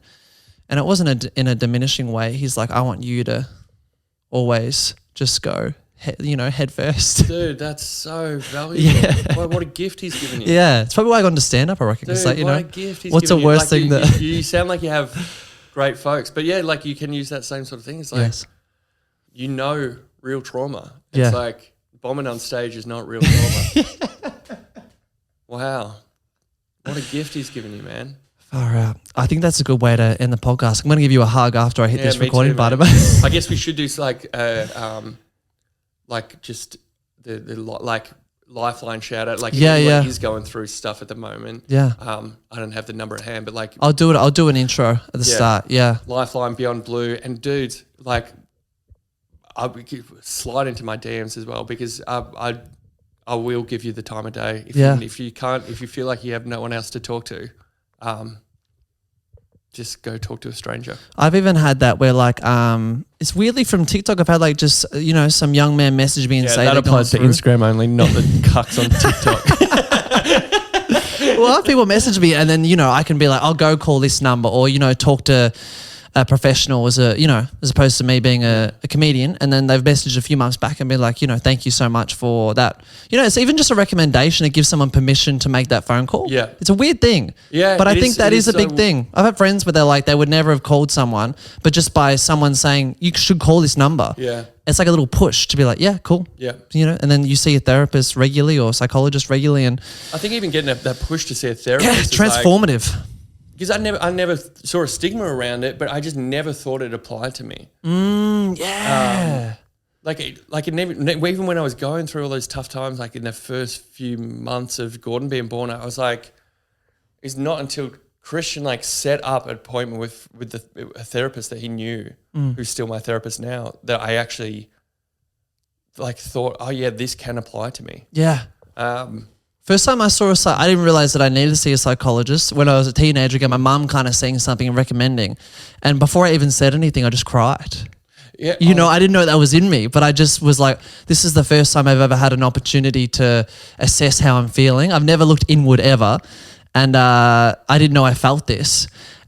and it wasn't in a diminishing way. He's like, I want you to always just go, head first. Dude, that's so valuable. What a gift he's given you. Yeah, it's probably why I got into stand-up, I reckon. Dude, like, what a gift he's what's given the worst thing that... You sound like you have great folks, but like you can use that same sort of thing. It's like, real trauma. It's like bombing on stage is not real trauma. Wow. What a gift he's given you, man. Far out. I think that's a good way to end the podcast. I'm going to give you a hug after I hit this recording button. I guess we should do like just the like Lifeline shout out. Like, if Yeah, anyone yeah. is going through stuff at the moment. Yeah. I don't have the number at hand, but like, I'll do an intro at the start. Yeah. Lifeline, Beyond Blue, and dudes, like, slide into my DMs as well, because I will give you the time of day. If you feel like you have no one else to talk to, just go talk to a stranger. I've even had that where like it's weirdly from TikTok. I've had like just some young man message me and say that applies to Instagram only, not the cucks on TikTok. Well, people message me and then I can be like, I'll go call this number, or talk to a professional as opposed to me being a comedian. And then they've messaged a few months back and been like, thank you so much for that. It's even just a recommendation to give someone permission to make that phone call. Yeah. It's a weird thing. Yeah. But I think that is a big so thing. I've had friends where they're like, they would never have called someone, but just by someone saying, you should call this number. Yeah. It's like a little push to be like, yeah, cool. Yeah. And then you see a therapist regularly or psychologist regularly. And I think even getting that push to see a therapist is transformative. Because I never saw a stigma around it, but I just never thought it applied to me. Yeah. It never, even when I was going through all those tough times, like in the first few months of Gordon being born, I was like, it's not until Christian set up an appointment with a therapist that he knew, who's still my therapist now, that I actually thought, oh yeah, this can apply to me. Yeah. First time I saw I didn't realize that I needed to see a psychologist. When I was a teenager, again, my mum kind of saying something and recommending. And before I even said anything, I just cried. Yeah, I didn't know that was in me, but I just was like, this is the first time I've ever had an opportunity to assess how I'm feeling. I've never looked inward ever. And I didn't know I felt this.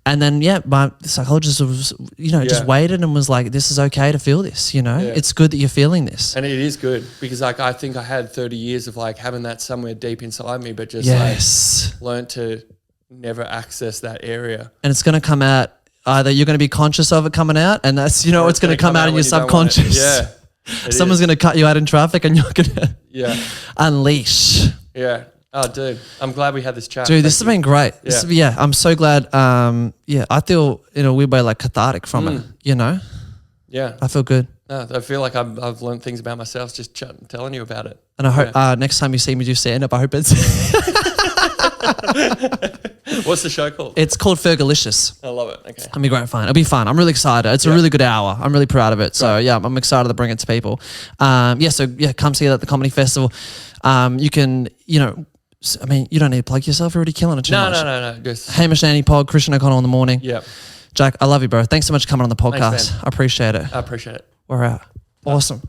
And then, my psychologist was, just waited and was like, this is okay to feel this, It's good that you're feeling this. And it is good because, I think I had 30 years of, having that somewhere deep inside me, but just, learned to never access that area. And it's going to come out, either you're going to be conscious of it coming out, and that's, it's going to come out in your subconscious. Yeah. Someone's going to cut you out in traffic and you're going to unleash. Yeah. Oh, dude, I'm glad we had this chat. Dude, this has been great. I'm so glad. I feel in a weird way cathartic from it, Yeah. I feel good. No, I feel like I've learned things about myself just telling you about it. And I hope next time you see me do stand-up, I hope it's... What's the show called? It's called Fergalicious. I love it. Okay. It'll be great fun. It'll be fun. I'm really excited. It's a really good hour. I'm really proud of it. So I'm excited to bring it to people. Come see it at the comedy festival. You can, you don't need to plug yourself. You're already killing it too much. No. Just Hamish Andy pod, Christian O'Connell in the morning. Yep. Jack, I love you, bro. Thanks so much for coming on the podcast. Thanks, I appreciate it. I appreciate it. We're out. Awesome.